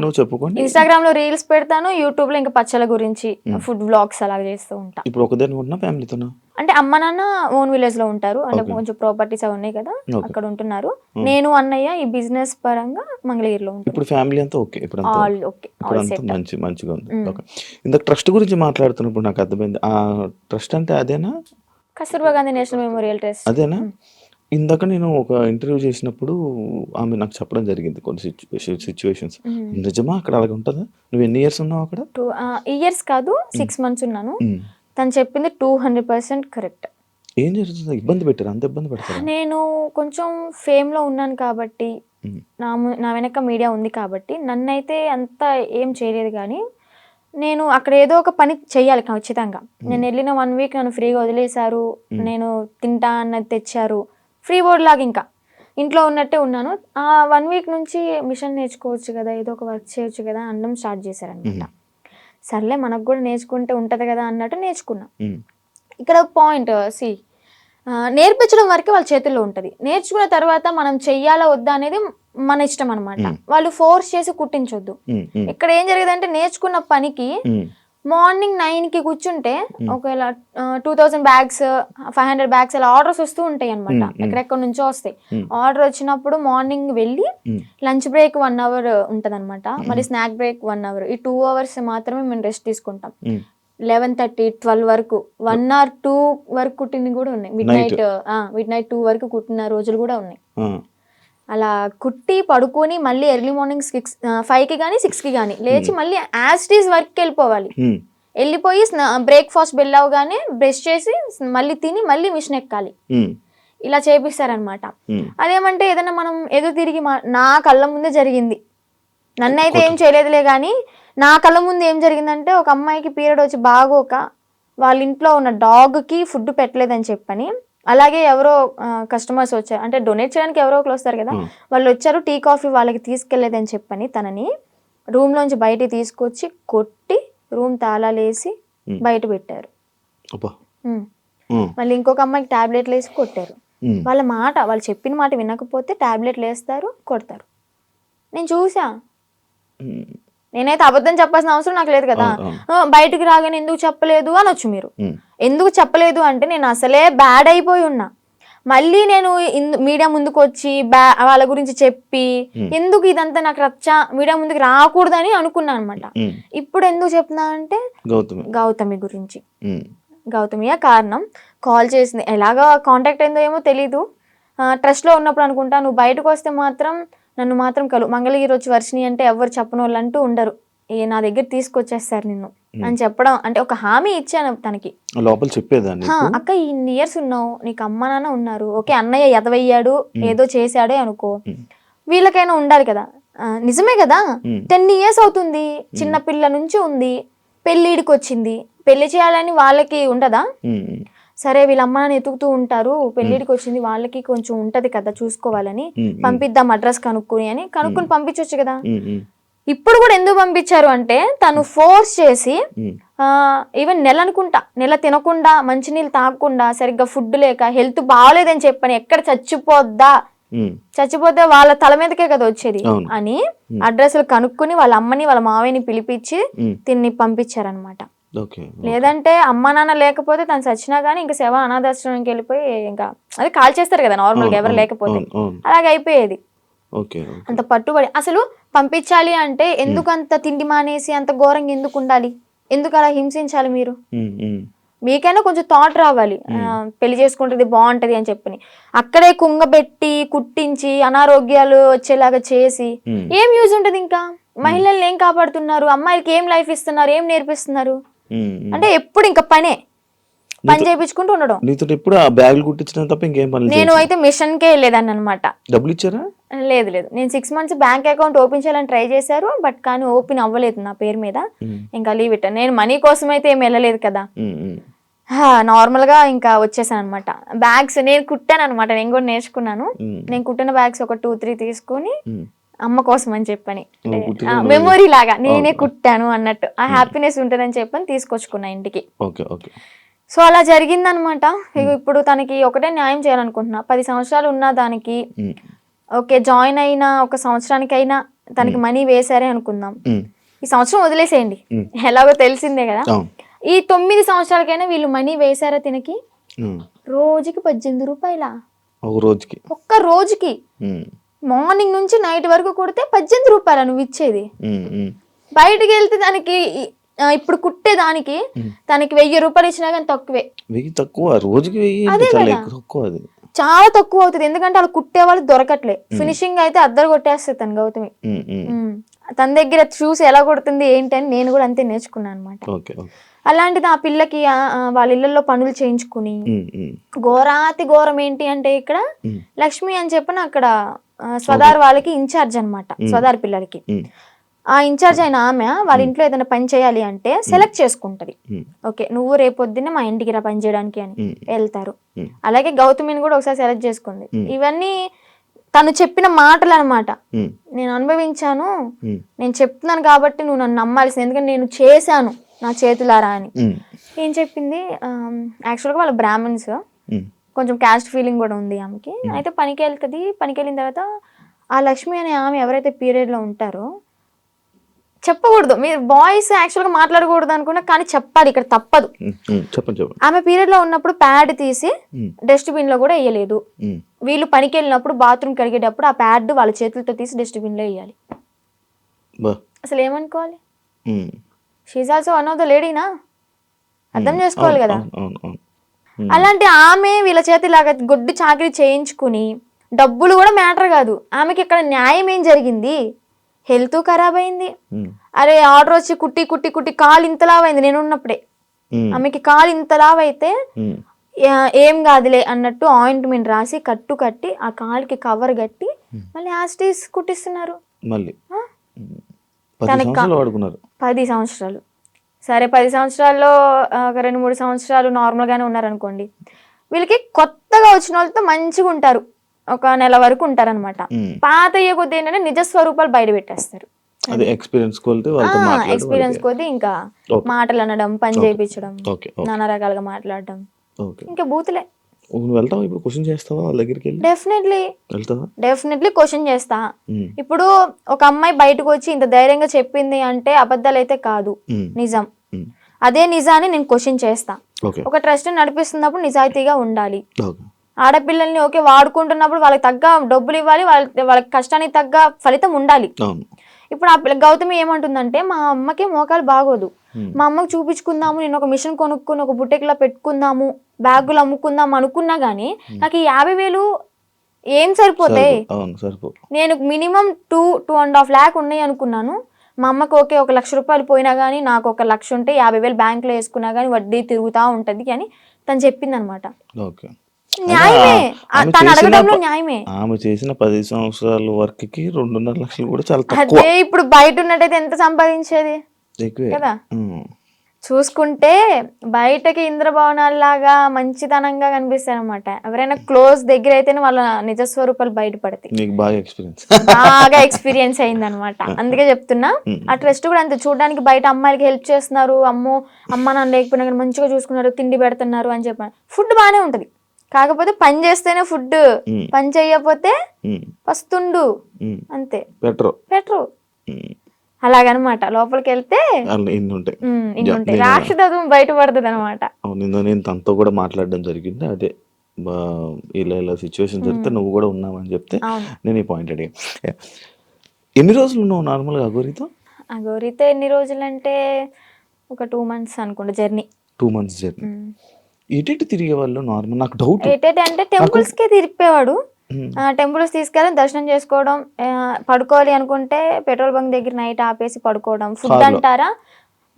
నువ్వు చెప్పుకోండి, ఇన్స్టాగ్రామ్ లో రీల్స్ పెడతాను, యూట్యూబ్ లో ఇంకా పచ్చల గురించి ఫుడ్ వ్లాగ్స్ అలాగే చేస్తూ ఉంటా. ఇప్పుడు ఒకదాని ఉంటున్నా ఫ్యామిలీతోనా? అంటే అమ్మ నాన్న ఓన్ విలేజ్ లో ఉంటారు, అంటే కొంచెం ప్రాపర్టీస్ అవి ఉన్నాయి కదా అక్కడ ఉంటున్నారు. నేను అన్నయ్య ఈ బిజినెస్ పరంగా మంగళగిరిలో ఉంటాను. ఇప్పుడు ఫ్యామిలీ అంతా ఓకే, ఇప్పుడు మంచిగా ఉంది. ఇందాక ట్రస్ట్ గురించి మాట్లాడుతున్నప్పుడు నాకు అర్థమైంది, ఆ ట్రస్ట్ అంటే అదేనా? Kasturba Gandhi national memorial trust అదేనా? ఇందాక నేను ఒక ఇంటర్వ్యూ చేసినప్పుడు ఆమె నాకు చెప్పడం జరిగింది కొన్ని సిచ్యువేషన్స్. నిజమా అక్కడ అలాగే ఉంటుందా? నువ్వు ఎన్ని ఇయర్స్ ఉన్నావు అక్కడ? 2 ఇయర్స్ కాదు, 6 months ఉన్నాను. తను చెప్పింది 200% కరెక్ట్. ఏం జరుగుతుంది? ఇబ్బంది పెట్టారు? అంత ఇబ్బంది పెడతారు? నేను కొంచెం ఫేమ్ లో ఉన్నాను కాబట్టి, నా వెనక మీడియా ఉంది కాబట్టి నన్నైతే అంత ఏం చేయలేదు. కానీ నేను అక్కడ ఏదో ఒక పని చెయ్యాలి ఖచ్చితంగా. నేను వెళ్ళిన 1 week నన్ను ఫ్రీగా వదిలేశారు, నేను తింటా అన్నది తెచ్చారు, ఫ్రీ బోర్డ్ లాగా ఇంకా ఇంట్లో ఉన్నట్టే ఉన్నాను. ఆ 1 week నుంచి మిషన్ నేర్చుకోవచ్చు కదా, ఏదో ఒక వర్క్ చేయొచ్చు కదా అనడం స్టార్ట్ చేశారనమాట. సర్లే మనకు కూడా నేర్చుకుంటే ఉంటది కదా అన్నట్టు నేర్చుకున్నా. ఇక్కడ పాయింట్ నేర్పించడం వరకే వాళ్ళ చేతుల్లో ఉంటది, నేర్చుకున్న తర్వాత మనం చెయ్యాలా వద్దా అనేది మన ఇష్టం అనమాట. వాళ్ళు ఫోర్స్ చేసి కుట్టించొద్దు. ఇక్కడ ఏం జరిగేదంటే నేర్చుకున్న పనికి మార్నింగ్ 9కి కూర్చుంటే ఒకవేళ 2000 bags 500 bags అలా ఆర్డర్స్ వస్తూ ఉంటాయి అనమాట, ఎక్కడెక్కడ నుంచో వస్తాయి. ఆర్డర్ వచ్చినప్పుడు మార్నింగ్ వెళ్ళి లంచ్ బ్రేక్ 1 hour ఉంటది అనమాట, మళ్ళీ స్నాక్ బ్రేక్ 1 hour, ఈ 2 hours మాత్రమే మేము రెస్ట్ తీసుకుంటాం. 11:30 12 వరకు 1 or 2 వరకు కుట్టినవి కూడా ఉన్నాయి, మిడ్ నైట్ 2 వరకు కుట్టిన రోజులు కూడా ఉన్నాయి. అలా కుట్టి పడుకొని మళ్ళీ ఎర్లీ మార్నింగ్ 5కి కానీ 6కి కానీ లేచి మళ్ళీ యాజ్ ఇట్ ఈస్ వర్క్కి వెళ్ళిపోవాలి. వెళ్ళిపోయి బ్రేక్ఫాస్ట్ బెల్ అవగానే బ్రష్ చేసి మళ్ళీ తిని మళ్ళీ మిషన్ ఎక్కాలి. ఇలా చేపిస్తారనమాట. అదేమంటే ఏదైనా మనం ఎదురు తిరిగి నా కళ్ళ ముందే జరిగింది, నన్నైతే ఏం చేయలేదులే కానీ నా కళ్ళ ముందు ఏం జరిగిందంటే ఒక అమ్మాయికి పీరియడ్ వచ్చి బాగోక వాళ్ళ ఇంట్లో ఉన్న డాగ్కి ఫుడ్ పెట్టలేదని చెప్పని, అలాగే ఎవరో కస్టమర్స్ వచ్చారు, అంటే డొనేట్ చేయడానికి ఎవరో ఒకరు వస్తారు కదా, వాళ్ళు వచ్చారు, టీ కాఫీ వాళ్ళకి తీసుకెళ్లేదని చెప్పని తనని రూమ్ లోంచి బయటికి తీసుకొచ్చి కొట్టి రూమ్ తాళాలేసి బయట పెట్టారు. మళ్ళీ ఇంకొక అమ్మాయికి టాబ్లెట్లు వేసి కొట్టారు. వాళ్ళు చెప్పిన మాట వినకపోతే టాబ్లెట్లు వేస్తారు, కొడతారు. నేను చూసా, నేనైతే అబద్ధం చెప్పాల్సిన అవసరం నాకు లేదు కదా. బయటకు రాగానే ఎందుకు చెప్పలేదు అనొచ్చు మీరు. ఎందుకు చెప్పలేదు అంటే నేను అసలే బ్యాడ్ అయిపోయి ఉన్నా, మళ్ళీ నేను మీడియా ముందుకు వచ్చి వాళ్ళ గురించి చెప్పి ఎందుకు ఇదంతా నాకు రచ్చ మీడియా ముందుకు రాకూడదని అనుకున్నా అనమాట. ఇప్పుడు ఎందుకు చెప్తున్నా అంటే గౌతమి గురించి. గౌతమియా కారణం, కాల్ చేసింది, ఎలాగా కాంటాక్ట్ అయిందో ఏమో తెలీదు, ట్రస్ట్ లో ఉన్నప్పుడు అనుకుంటా, నువ్వు బయటకు వస్తే మాత్రం నన్ను మాత్రం మంగళగిరి వచ్చి వర్షిని అంటే ఎవరు చెప్పని వాళ్ళు అంటూ ఉండరు, నా దగ్గర తీసుకొచ్చేస్తారు నిన్ను, అని చెప్పడం, అంటే ఒక హామీ ఇచ్చాను తనకి. లోపల చెప్పేదాన్ని అక్క ఇన్ని ఇయర్స్ ఉన్నావు, నీకు అమ్మ నాన్న ఉన్నారు, ఓకే అన్నయ్య ఎదవయ్యాడు ఏదో చేశాడే అనుకో, వీళ్ళకైనా ఉండాలి కదా. నిజమే కదా, 10 years అవుతుంది, చిన్న పిల్ల నుంచి ఉంది, పెళ్ళిడికి వచ్చింది, పెళ్లి చేయాలని వాళ్ళకి ఉండదా? సరే వీళ్ళ అమ్మ నాన్న ఎతుకుతూ ఉంటారు, పెళ్ళిడికి వచ్చింది, వాళ్ళకి కొంచెం ఉంటది కదా చూసుకోవాలని, పంపిద్దాం అడ్రస్ కనుక్కుని పంపించవచ్చు కదా. ఇప్పుడు కూడా ఎందుకు పంపించారు అంటే తను ఫోర్స్ చేసి, ఈవెన్ నెల తినకుండా, మంచినీళ్ళు తాగకుండా, సరిగ్గా ఫుడ్ లేక, హెల్త్ బాగోలేదని చెప్పని, ఎక్కడ చచ్చిపోతే వాళ్ళ తల మీదకే కదా వచ్చేది అని అడ్రస్లు కనుక్కుని వాళ్ళ అమ్మని వాళ్ళ మావయ్యని పిలిపించి తిన్ని పంపించారనమాట. లేదంటే అమ్మ నాన్న లేకపోతే తను చచ్చినా గానీ ఇంకా శవ అనాథాశ్రమానికి వెళ్ళిపోయి ఇంకా అది కాల్ చేస్తారు కదా నార్మల్ గా ఎవరు లేకపోతే, అలాగే అయిపోయేది. అంత పట్టుబడి అసలు పంపించాలి అంటే ఎందుకు అంత తిండి మానేసి అంత ఘోరంగా ఎందుకు ఉండాలి, ఎందుకు అలా హింసించాలి? మీరు మీకైనా కొంచెం థాట్ రావాలి, పెళ్లి చేసుకుంటుంది బాగుంటది అని చెప్పని. అక్కడే కుంగబెట్టి కుట్టించి అనారోగ్యాలు వచ్చేలాగా చేసి ఏం యూజ్ ఉంటది? ఇంకా మహిళల్ని ఏం కాపాడుతున్నారు? అమ్మాయిలకి ఏం లైఫ్ ఇస్తున్నారు? ఏం నేర్పిస్తున్నారు? అంటే ఎప్పుడు ఇంకా పని చేయించుకుంటూ ఉండడం. ఎప్పుడు ఆ బ్యాగులు కుట్టించడం తప్ప ఇంకేం పని? నేను అయితే మిషన్ కే వెళ్ళేదాన్ని అనమాట. డబ్బులు ఇచ్చారా? లేదు, నేను 6 months బ్యాంక్ అకౌంట్ ఓపెన్ చేయాలని ట్రై చేశారు, బట్ కానీ ఓపెన్ అవ్వలేదు నా పేరు మీద. ఇంకా లీవ్ ఇట్. నేను మనీ కోసం అయితే ఏం వెళ్ళలేదు కదా, నార్మల్ గా ఇంకా వచ్చేసాను అనమాట. బ్యాగ్స్ నేను కుట్టాను అనమాట, నేను కూడా నేర్చుకున్నాను. నేను కుట్టిన బ్యాగ్స్ ఒక 2-3 తీసుకుని అమ్మ కోసం అని చెప్పని, మెమొరీ లాగా నేనే కుట్టాను అన్నట్టు ఆ హ్యాపీనెస్ ఉంటుందని చెప్పని తీసుకొచ్చుకున్నా ఇంటికి. సో అలా జరిగిందనమాట. ఇప్పుడు తనకి ఒకటే న్యాయం చేయాలనుకుంటున్నా. 10 సంవత్సరాలు ఉన్న దానికి ఓకే జాయిన్ అయిన 1 సంవత్సరానికైనా తనకి మనీ వేసారే అనుకుందాం, ఈ సంవత్సరం వదిలేసేయండి, ఎలాగో తెలిసిందే కదా. ఈ 9 సంవత్సరాలకైనా వీళ్ళు మనీ వేసారా తినకి? రోజుకి 18 రూపాయల ఒక్క రోజుకి, మార్నింగ్ నుంచి నైట్ వరకు కొడితే 18 రూపాయల నువ్వు ఇచ్చేది. బయటకు వెళ్తే దానికి ఇప్పుడు కుట్టే దానికి తనకి 1000 రూపాయలు ఇచ్చినా కానీ తక్కువే. చాలా తక్కువ అవుతుంది, ఎందుకంటే వాళ్ళు కుట్టే వాళ్ళు దొరకట్లే. ఫినిషింగ్ అయితే అద్దరు కొట్టేస్తుంది తను గౌతమి. తన దగ్గర చూసి ఎలా కొడుతుంది ఏంటి అని నేను కూడా అంతే నేర్చుకున్నాను అనమాట. అలాంటిది ఆ పిల్లకి వాళ్ళ ఇళ్లలో పనులు చేయించుకుని, ఘోరాతి ఘోరం ఏంటి అంటే ఇక్కడ లక్ష్మి అని చెప్పిన అక్కడ స్వదార్ వాళ్ళకి ఇన్ఛార్జ్ అనమాట, స్వదార్ పిల్లలకి. ఆ ఇన్ఛార్జ్ అయిన ఆమె వాళ్ళ ఇంట్లో ఏదైనా పని చేయాలి అంటే సెలెక్ట్ చేసుకుంటది. ఓకే నువ్వు రేపొద్దున్నే మా ఇంటికి రా పని చేయడానికి అని వెళ్తారు. అలాగే గౌతమిని కూడా ఒకసారి సెలెక్ట్ చేసుకుంది. ఇవన్నీ తను చెప్పిన మాటలు అనమాట. నేను అనుభవించాను, నేను చెప్తున్నాను కాబట్టి నువ్వు నన్ను నమ్మాల్సింది, ఎందుకంటే నేను చేశాను నా చేతులారా అని. ఏం చెప్పింది, యాక్చువల్గా వాళ్ళ బ్రాహ్మణ్స్, కొంచెం క్యాస్ట్ ఫీలింగ్ కూడా ఉంది ఆమెకి. అయితే పనికి వెళ్తుంది. పనికి వెళ్ళిన తర్వాత ఆ లక్ష్మి అనే ఆమె ఎవరైతే పీరియడ్ లో ఉంటారో, చెప్పకూడదు, మీరు బాయ్స్ యాక్చువల్ గా మాట్లాడకూడదు అనుకున్నా, కానీ చెప్పాలి, ఇక్కడ తప్పదు. ఆమె పీరియడ్ లో ఉన్నప్పుడు ప్యాడ్ తీసి డస్ట్బిన్ లో కూడా వేయలేదు. వీళ్ళు పనికి వెళ్ళినప్పుడు బాత్రూమ్ కడిగేటప్పుడు ఆ ప్యాడ్ వాళ్ళ చేతులతో తీసి డస్ట్బిన్ లో వేయాలి. అసలు ఏమనుకోవాలి? She's also one of the లేడీనా, అర్థం చేసుకోవాలి కదా. అలాంటి ఆమె వీళ్ళ చేతి ఇలాగ గొడ్డు చాకరీ చేయించుకుని, డబ్బులు కూడా మ్యాటర్ కాదు ఆమెకి. ఇక్కడ న్యాయం ఏం జరిగింది? హెల్త్ ఖరాబ్ అయింది. అరే ఆర్డర్ వచ్చి కుట్టి కుట్టి కుట్టి కాలు ఇంతలావైంది. నేను ఉన్నప్పుడే ఆమెకి కాలు ఇంతలావైతే ఏం కాదులే అన్నట్టు ఆయింట్మెంట్ రాసి కట్టి ఆ కాలుకి కవర్ కట్టి మళ్ళీ యాస్టీస్ కుట్టిస్తున్నారు. 10 సంవత్సరాలు. సరే 10 సంవత్సరాల్లో ఒక 2-3 సంవత్సరాలు నార్మల్ గానే ఉన్నారనుకోండి. వీళ్ళకి కొత్తగా వచ్చిన వాళ్ళతో మంచిగా ఉంటారు, ఒక నెల వరకు ఉంటారనమాట. పాత అయ్యే కొద్ది ఏంటంటే నిజ స్వరూపాలు బయట పెట్టేస్తారు. ఎక్స్పీరియన్స్ కొద్ది ఇంకా మాటలు అనడం, పని చేయించడం, నానా రకాలుగా మాట్లాడడం, ఇంకా బూతులే. డెఫినెట్లీ క్వశ్చన్ చేస్తా. ఇప్పుడు ఒక అమ్మాయి బయటకు వచ్చి ఇంత ధైర్యంగా చెప్పింది అంటే అబద్ధాలు అయితే కాదు, నిజం. అదే నిజాన్ని నేను క్వశ్చన్ చేస్తా. ఒక ట్రస్ట్ నడిపిస్తున్నప్పుడు నిజాయితీగా ఉండాలి. ఆడపిల్లల్ని ఓకే వాడుకుంటున్నప్పుడు వాళ్ళకి తగ్గ డబ్బులు ఇవ్వాలి, వాళ్ళకి కష్టానికి తగ్గ ఫలితం ఉండాలి. ఇప్పుడు ఆ పిల్ల గౌతమి ఏమంటుందంటే, మా అమ్మకి మోకాలు బాగోదు, మా అమ్మకి చూపించుకుందాము, నేను ఒక మిషన్ కొనుక్కుని ఒక బుట్టెక్లా పెట్టుకుందాము, బ్యాగులు అమ్ముకుందాం అనుకున్నా గానీ నాకు ఈ 50,000 ఏం సరిపోతాయి? నేను మినిమం 2.5 lakh ఉన్నాయి అనుకున్నాను, మా అమ్మకి ఓకే 1 లక్ష రూపాయలు పోయినా కానీ నాకు 1 లక్ష ఉంటే 50,000 బ్యాంకులో వేసుకున్నా కానీ వడ్డీ తిరుగుతూ ఉంటుంది అని తను చెప్పింది అనమాట. ఓకే. న్యాయమే, ఆమె తను చేసిన అడగడంలో న్యాయమే. ఆమె చేసిన 10 సంవత్సరాల వర్క్కి 2.5 లక్షలు కూడా చాలా తక్కువ. అదే ఇప్పుడు బయట ఉన్నట్టయితే ఎంత సంపాదించేది ఎక్కువే కదా. చూసుకుంటే బయటకి ఇంద్రభవనాల్లాగా మంచితనంగా కనిపిస్తాయి అనమాట. ఎవరైనా క్లోజ్ దగ్గర అయితేనే వాళ్ళ నిజస్వరూపాలు బయటపడతాయి. నీకు బాగా ఎక్స్పీరియన్స్ బాగా ఎక్స్పీరియన్స్ అయింది అనమాట. అందుకే చెప్తున్నా. ఆ ట్రస్ట్ కూడా అంతే, చూడడానికి బయట అమ్మాయిలకి హెల్ప్ చేస్తున్నారు, అమ్మ నాన్న లేకపోయినా కానీ మంచిగా చూసుకున్నారు, తిండి పెడుతున్నారు అని చెప్పాను. ఫుడ్ బాగానే ఉంటది, కాకపోతే పని చేస్తేనే ఫుడ్, పని చెయ్యకపోతే పస్తుండు అంతే, పెట్రు అలాగనమాట. లోపలికి వెళ్తే ఇన్ని ఉంటాయి, రాక్షసత్వం బయటపడుతుంది అనమాట. నేను తనతో కూడా మాట్లాడడం జరిగింది. అదే ఇలా సిచ్యువేషన్ జరిగితే నువ్వు కూడా ఉన్నావని చెప్తే నేను ఈ పాయింట్ అడిగా. ఎన్ని రోజులు ఉన్నావు నార్మల్గా అఘోరితో? ఎన్ని రోజులు అంటే ఒక 2 months అనుకుంటా జర్నీ. 2 months journey. ఎటు తిరిగే వాళ్ళు నార్మల్? నాకు డౌట్ అంటే టెంపుల్స్ కే తిరిగిపోయేవాడు. టెంపుల్స్ తీసుకెళ్ళి దర్శనం చేసుకోవడం, పడుకోవాలి అనుకుంటే పెట్రోల్ బంక్ దగ్గర నైట్ ఆపేసి పడుకోవడం. ఫుడ్ అంటారా,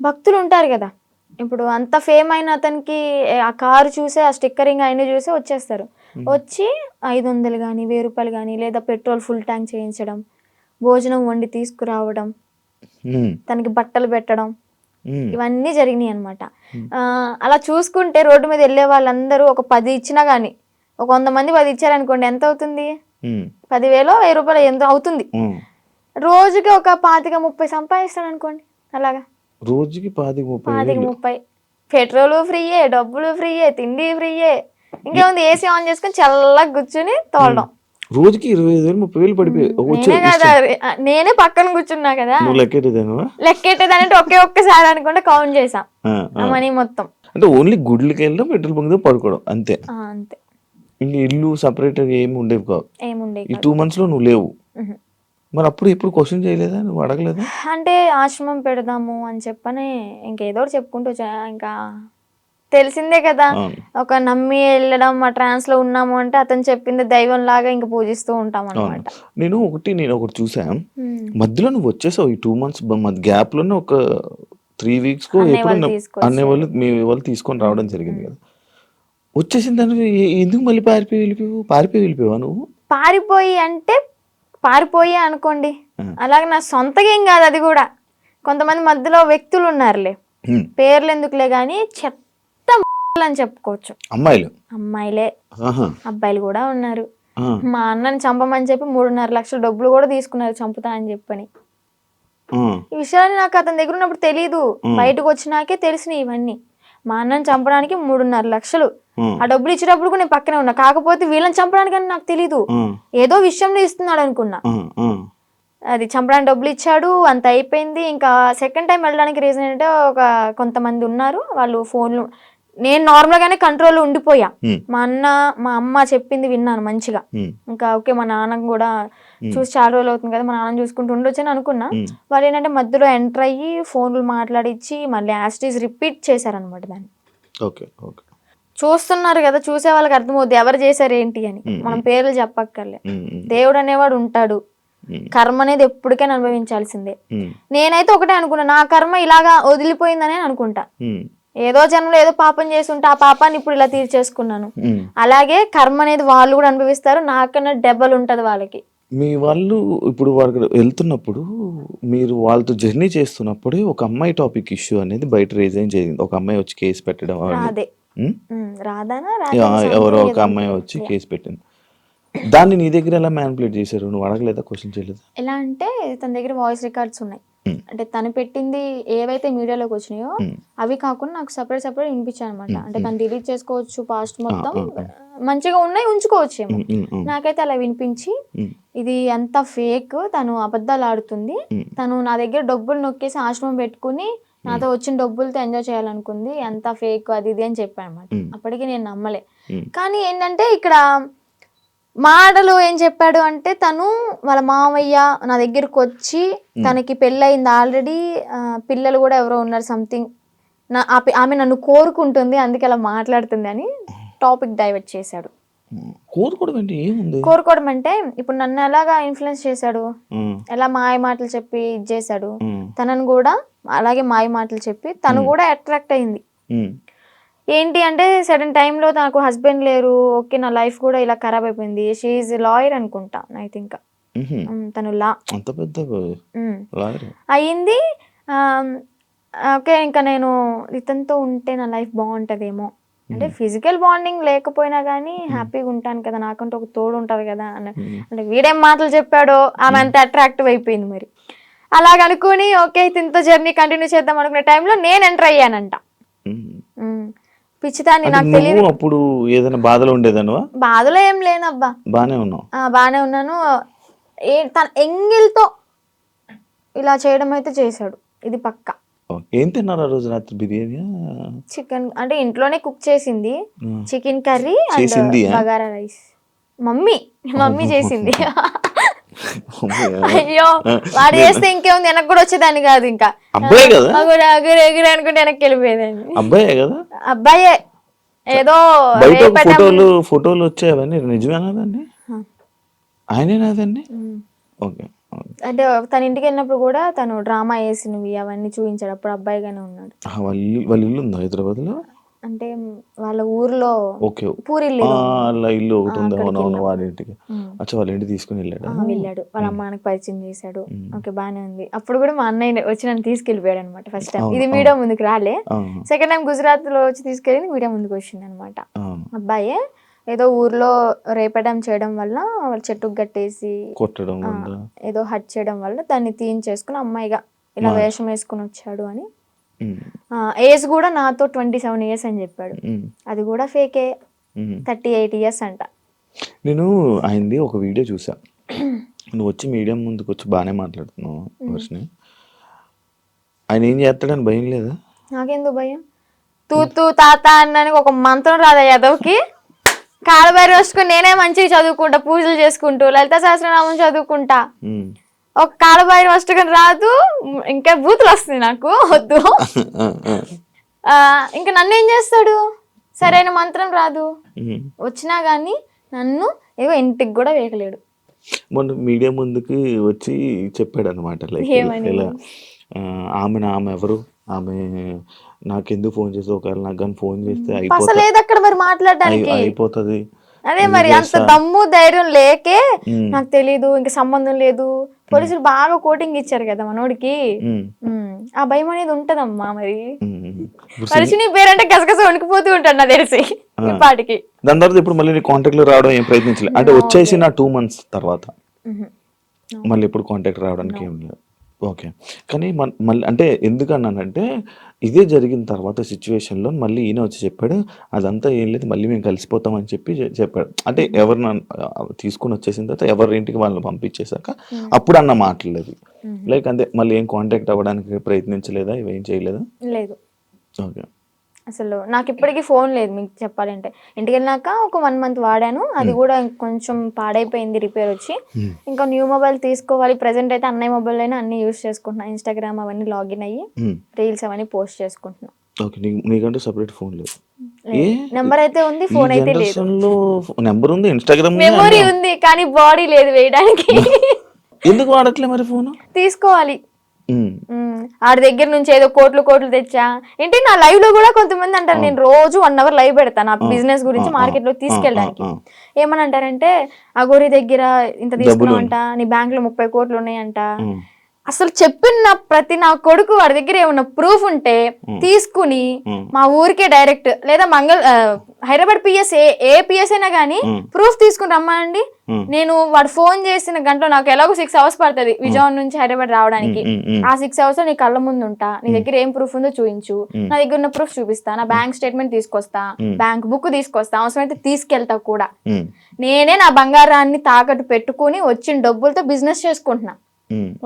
భక్తులు ఉంటారు కదా, ఇప్పుడు అంత ఫేమ్ అయిన అతనికి ఆ కారు చూసే, ఆ స్టిక్కరింగ్ అయిన చూసే వచ్చేస్తారు. వచ్చి 500 కానీ 1000 రూపాయలు కానీ, లేదా పెట్రోల్ ఫుల్ ట్యాంక్ చేయించడం, భోజనం వండి తీసుకురావడం, తనకి బట్టలు పెట్టడం, ఇవన్నీ జరిగినాయి అనమాట. అలా చూసుకుంటే రోడ్డు మీద వెళ్ళే వాళ్ళందరూ ఒక 10 ఇచ్చినా గానీ, ఒక 100 మంది 10 ఇచ్చారనుకోండి, ఎంత అవుతుంది? 10,000 1000 రూపాయలు ఎంత అవుతుంది? రోజుకి ఒక 25-30 సంపాదిస్తాడు అనుకోండి. అలాగా రోజుకి 25-30 పెట్రోల్ ఫ్రీయే, డబ్బులు ఫ్రీయే, తిండి ఫ్రీయే, ఇంకేముంది ఏసీ ఆన్ చేసుకుని చల్లగా కూర్చుని తోలడం. రోజుకి 25,000-30,000 పడిపోయి నేనే పక్కన కూర్చున్నా కదా, లెక్కెట్టేదానంటే ఒక్కసారి అనుకుంటే కౌంట్ చేసాం మనీ మొత్తం. అంటే ఓన్లీ గుడ్లకి వెళ్ళడం, పెట్రోల్ బంక్ పడుకోవడం అంతే. ఇంకా ఇల్లు సపరేట్ ఏమి ఉండేవి కావు. ఈ 2 months లో నువ్వు లేవు. మరి అప్పుడు ఎప్పుడు క్వశ్చన్ చేయలేదా, నువ్వు అడగలేదా? అంటే ఆశ్రమం పెడదాము అని చెప్పని ఇంకేదో చెప్పుకుంటూ ఇంకా తెలిసిందే కదా, ఒక నమ్మి వెళ్ళడం, ఆ ట్రాన్స్ లో ఉన్నాము అంటే అతను చెప్పింది దైవం లాగా ఇంకా పూజిస్తూ ఉంటాం అనమాట. నేను ఒకటి చూసా, మధ్యలో నువ్వు వచ్చేసావు ఈ 2 months గ్యాప్ లోనే ఒక 3 weeks అనే వాళ్ళు మీ వాళ్ళు తీసుకొని రావడం జరిగింది కదా. వచ్చేసిన దానికి ఎందుకు మళ్ళీ పారిపోయి వెళ్ళిపోయావా నువ్వు? పారిపోయి అనుకోండి, అలాగే నా సొంతగా ఏం కాదు. అది కూడా కొంతమంది మధ్యలో వ్యక్తులు ఉన్నారులే, పేర్లు ఎందుకులే గాని చెత్త అని చెప్పుకోవచ్చు. అమ్మాయిలే, అబ్బాయిలు కూడా ఉన్నారు. మా అన్నని చంపమని చెప్పి 3.5 లక్షల డబ్బులు కూడా తీసుకున్నారు, చంపుతా అని చెప్పని. ఈ విషయాన్ని నాకు అతని దగ్గర ఉన్నప్పుడు తెలీదు, బయటకు వచ్చినాకే తెలిసినాయి ఇవన్నీ. మా అన్నని చంపడానికి 3.5 లక్షలు, ఆ డబ్బులు ఇచ్చేటప్పుడు కూడా నేను పక్కనే ఉన్నా. కాకపోతే వీళ్ళని చంపడానికి అని నాకు తెలీదు, ఏదో విషయంలో ఇస్తున్నాడు అనుకున్నా. అది చంపడానికి డబ్బులు ఇచ్చాడు, అంత అయిపోయింది. ఇంకా సెకండ్ టైం వెళ్ళడానికి రీజన్ ఏంటంటే, కొంతమంది ఉన్నారు వాళ్ళు ఫోన్లు, నేను నార్మల్ గానే కంట్రోల్ ఉండిపోయా. మా అమ్మ చెప్పింది విన్నాను మంచిగా. ఇంకా ఓకే, మా నాన్న కూడా చూసి చాలా రోజులు అవుతుంది కదా, మా నాన్న చూసుకుంటూ ఉండొచ్చు అని అనుకున్నా. వాళ్ళు ఏంటంటే మధ్యలో ఎంటర్ అయ్యి ఫోన్లు మాట్లాడిచ్చి మళ్ళీ యాస్టీస్ రిపీట్ చేశారనమాట దాన్ని. చూస్తున్నారు కదా, చూసే వాళ్ళకి అర్థమవుద్ది ఎవరు చేశారు ఏంటి అని. మనం పేర్లు చెప్పక్కర్లే, దేవుడు అనేవాడు ఉంటాడు, కర్మ అనేది ఎప్పటికైనా అనుభవించాల్సిందే. నేనైతే ఒకటే అనుకున్నా, నా కర్మ ఇలాగా వదిలిపోయిందనే అనుకుంటా. ఏదో జన్మలో ఏదో పాపం చేసి ఉంటే ఆ పాపాన్ని ఇప్పుడు ఇలా తీర్చేసుకున్నాను. అలాగే కర్మ అనేది వాళ్ళు కూడా అనుభవిస్తారు, నాకన్నా డబల్ ఉంటది వాళ్ళకి. మీ వాళ్ళు ఇప్పుడు వాళ్ళకి వెళ్తున్నప్పుడు, మీరు వాళ్ళతో జర్నీ చేస్తున్నప్పుడే ఒక అమ్మాయి టాపిక్ ఇష్యూ అనేది బయట రేజ్ జరిగింది. ఒక అమ్మాయి వచ్చి కేసు పెట్టడం, ఎవరో ఒక అమ్మాయి వచ్చి కేసు పెట్టింది. దాన్ని నీ దగ్గర ఎలా మ్యానిపులేట్ చేశారు? నువ్వు అడగలేదా, క్వశ్చన్ చేయలేదా? ఎలా అంటే తన దగ్గర వాయిస్ రికార్డ్స్ ఉన్నాయి. అంటే తను పెట్టింది ఏవైతే మీడియాలోకి వచ్చినాయో అవి కాకుండా నాకు సపరేట్ వినిపించాయి అనమాట. అంటే తను డిలీట్ చేసుకోవచ్చు, పాస్ట్ మొత్తం మంచిగా ఉన్నాయి ఉంచుకోవచ్చు ఏమో. నాకైతే అలా వినిపించి, ఇది అంత ఫేక్, తను అబద్ధాలు ఆడుతుంది, తను నా దగ్గర డబ్బులు నొక్కేసి ఆశ్రమం పెట్టుకుని నాతో వచ్చిన డబ్బులతో ఎంజాయ్ చేయాలనుకుంది, ఎంత ఫేక్ అది ఇది అని చెప్పాను అనమాట. అప్పటికి నేను నమ్మలే. కానీ ఏంటంటే ఇక్కడ మాటలు ఏం చెప్పాడు అంటే, తను వాళ్ళ మామయ్య నా దగ్గరకు వచ్చి, తనకి పెళ్ళయింది ఆల్రెడీ, పిల్లలు కూడా ఎవరో ఉన్నారు సంథింగ్, ఆమె నన్ను కోరుకుంటుంది అందుకే అలా మాట్లాడుతుంది అని టాపిక్ డైవర్ట్ చేశాడు. కోరుకోవడం అంటే ఏముంది? కోరుకోవడం అంటే ఇప్పుడు నన్ను ఎలాగా ఇన్ఫ్లుయెన్స్ చేశాడు, ఉమ్, ఎలా మాయ మాటలు చెప్పి ఇది చేశాడు, ఉమ్, తనను కూడా అలాగే మాయ మాటలు చెప్పి తను కూడా అట్రాక్ట్ అయింది. ఉమ్, ఏంటి అంటే సడన్ టైంలో నాకు హస్బెండ్ లేరు, ఓకే నా లైఫ్ కూడా ఇలా ఖరాబ్ అయిపోయింది. షీఈ్ లాయర్ అనుకుంటా ఐ థింక్. ఉహుం. తను లా అంత పెద్ద లాయర్. అయ్యింది. ఓకే ఇంకా నేను ఇతనితో ఉంటే నా లైఫ్ బాగుంటుందేమో అంటే ఫిజికల్ బాండింగ్ లేకపోయినా కానీ హ్యాపీగా ఉంటాను కదా, నాకంటే ఒక తోడు ఉంటుంది కదా అంటే వీడేం మాటలు చెప్పాడో ఆమె అంత అట్రాక్టివ్ అయిపోయింది. మరి అలాగనుకుని ఓకే ఇతనితో జర్నీ కంటిన్యూ చేద్దాం అనుకునే టైంలో నేను ఎంటర్ అయ్యానంట. పిచ్చిదాన్ని, నాకు తెలియదు. అప్పుడు ఏదైనా బాధలో ఉండేదానువా? బాధలో ఏం లేనబ్బా, బానే ఉన్నావు. బాగానే ఉన్నాను. తన ఎంగిల్తో ఇలా చేయడం అయితే చేశాడు, ఇది పక్కా. ఏం తిన్నారు ఆ రోజు రాత్రి? బిర్యానీ, చికెన్ అంటే ఇంట్లోనే కుక్ చేసింది, చికెన్ కర్రీ చేసింది, అండ్ బగారా రైస్. మమ్మీ చేసింది. అయ్యో వాడు చేస్తే ఇంకేముంది, వెనక్కి కూడా వచ్చేదాన్ని కాదు. ఇంకా అబ్బాయి కదా, ఎగురు అనుకుంటే వెనక్కి వెళ్ళిపోయేదాన్ని. అబ్బాయే కదా, అబ్బాయే. ఏదో ఫోటోలు వచ్చాయి, అవన్నీ నిజమేనా? దాన్ని ఆయనేనాదండి? ఓకే. అంటే తన ఇంటికి వెళ్ళినప్పుడు కూడా తను డ్రామా వేసినవి అవన్నీ చూపించాడు. అప్పుడు అబ్బాయిగానే ఉన్నాడు. వాళ్ళ ఇల్లు ఉందా హైదరాబాద్ లో? అంటే వాళ్ళ ఊర్లో పూరిల్లు ఇల్లు ఒకటి ఉంది. అవునవును, వాళ్ళ ఇంటికి. అచ్చా, వాళ్ళ ఇంటికి తీసుకుని వెళ్ళాడు. వాళ్ళ అమ్మానికి పరిచయం చేశాడు. ఓకే బానే ఉంది. అప్పుడు కూడా మా అన్నయ్య వచ్చి నన్ను తీసుకెళ్ళిపోయాడు అనమాట. ఫస్ట్ టైం ఇది మీడియా ముందుకు రాలే, సెకండ్ టైం గుజరాత్ లో వచ్చి తీసుకెళ్ళి మీడియా ముందుకు వచ్చింది అనమాట. అబ్బాయే ఏదో ఊర్లో రేపడం చేయడం వల్ల వాళ్ళు చెట్టుకు కట్టేసి కొట్టడం, ఏదో హట్ చేయడం వల్ల దాన్ని తీయించేసుకుని అమ్మాయిగా ఇలా వేషం వేసుకుని వచ్చాడు అని. ఏజ్ కూడా నాతో 27 years అని చెప్పాడు. అది కూడా ఫేకే, 38 years అంట. నేను ఆయనది ఒక వీడియో చూసా. నువ్వు వచ్చి మీడియం ముందుకు వచ్చి బాగానే మాట్లాడుతున్నావు వర్షిని. ఆయన ఏం చేస్తాడని భయం లేదా? నాకెందుకు భయం? తూ తాత అన్నానికి ఒక మంత్రం రాదా యాదవ్కి? కాళ్ళబైరు వస్తుకుని నేనే మంచిగా చదువుకుంటా, పూజలు చేసుకుంటూ లలిత సహస్రనామం చదువుకుంటా. ఒక కాళ్ళబైరు వస్తుకుని రాదు, ఇంకా బూతులు వస్తుంది నాకు, వద్దు. ఇంకా నన్ను ఏం చేస్తాడు? సరైన మంత్రం రాదు, వచ్చినా గానీ నన్ను ఏవో ఇంటికి కూడా వేయలేడు. మొన్న మీడియా ముందుకు వచ్చి చెప్పాడు అనమాట, లైక్ ఇలా ఆమె ఎవరు, ఆమె నాకెందుకు ఫోన్ చేస్తే, ఒకవేళ నాకు కానీ ఫోన్ చేస్తే అయిపోతుంది. అదే మరి అంత దమ్ము ధైర్యం లేకే నాకు తెలీదు, ఇంకా సంబంధం లేదు. పోలీసులు బాగా కోటింగ్ ఇచ్చారు కదా మనోడికి, ఆ భయం అనేది ఉంటదమ్మా. మరి మనిషిని పేరంటే గసగస వణికిపోతూ ఉంటాడు నాకు తెలిసి ఇప్పటికి. దాని తర్వాత ఇప్పుడు మళ్ళీ కాంటాక్ట్ లో రావడం ఏం ప్రయత్నించలేదు అంటే? వచ్చేసి నా 2 months తర్వాత మళ్ళీ ఇప్పుడు కాంటాక్ట్ రావడానికి ఏం లేదు. ఓకే. కానీ మళ్ళీ అంటే ఎందుకన్నానంటే, ఇదే జరిగిన తర్వాత సిచ్యువేషన్లో మళ్ళీ ఈయన వచ్చి చెప్పాడు, అదంతా ఏం లేదు, మళ్ళీ మేము కలిసిపోతామని చెప్పాడు. అంటే ఎవరిని తీసుకుని వచ్చేసిన తర్వాత ఎవరి ఇంటికి వాళ్ళని పంపించేశాక అప్పుడు అన్న మాటలేదు. లైక్ అంతే, మళ్ళీ ఏం కాంటాక్ట్ అవ్వడానికి ప్రయత్నించలేదా, ఇవేం చేయలేదా? లేదు. ఓకే. అసలు నాకు ఇప్పటికీ ఫోన్ లేదు మీకు చెప్పాలంటే. ఇంటికి వెళ్ళినాక ఒక 1 month వాడాను, అది కూడా కొంచెం పాడైపోయింది, రిపేర్ వచ్చి. ఇంకా న్యూ మొబైల్ తీసుకోవాలి. ప్రెసెంట్ అయితే అన్నయ్య మొబైల్ అయినా అన్ని యూస్ చేసుకుంటున్నా, ఇన్స్టాగ్రామ్ అవన్నీ లాగిన్ అయ్యి రీల్స్ అవన్నీ పోస్ట్ చేసుకుంటున్నా. నీకంటే సెపరేట్ ఫోన్ లేదు? నెంబర్ అయితే ఉంది, ఫోన్ అయితే లేదు. నెంబర్ ఉంది, ఇన్స్టాగ్రామ్ మెమొరీ ఉంది, కానీ బాడీ లేదు వేయడానికి. ఎందుకు వాడట్లే మరి ఫోన్? తీసుకోవాలి. ఆడి దగ్గర నుంచి ఏదో కోట్లు తెచ్చా ఏంటి. నా లైవ్ లో కూడా కొంతమంది అంటారు, నేను రోజు 1 hour లైవ్ పెడతాను నా బిజినెస్ గురించి మార్కెట్ లో తీసుకెళ్ళడానికి. ఏమని అంటారంటే, అగోరి దగ్గర ఇంత తీసుకున్నావంట, నీ బ్యాంక్ లో 30 కోట్లు ఉన్నాయంట. అసలు చెప్పిన ప్రతి నా కొడుకు వాడి దగ్గర ఏమన్నా ప్రూఫ్ ఉంటే తీసుకుని మా ఊరికే డైరెక్ట్ లేదా హైదరాబాద్ పిఎస్ ఏ పిఎస్ అయినా గానీ ప్రూఫ్ తీసుకుని రమ్మండి. నేను వాడు ఫోన్ చేసిన గంటలో నాకు ఎలాగో 6 hours పడుతుంది విజయవాడ నుంచి హైదరాబాద్ రావడానికి. ఆ 6 hours నీ కళ్ళ ముందు ఉంటా, నీ దగ్గర ఏం ప్రూఫ్ ఉందో చూపించు, నా దగ్గర ఉన్న ప్రూఫ్ చూపిస్తా, నా బ్యాంక్ స్టేట్మెంట్ తీసుకొస్తా, బ్యాంక్ బుక్ తీసుకొస్తా, అవసరమైతే తీసుకెళ్తా కూడా. నేనే నా బంగారాన్ని తాకట్టు పెట్టుకుని వచ్చిన డబ్బులతో బిజినెస్ చేసుకుంటున్నా.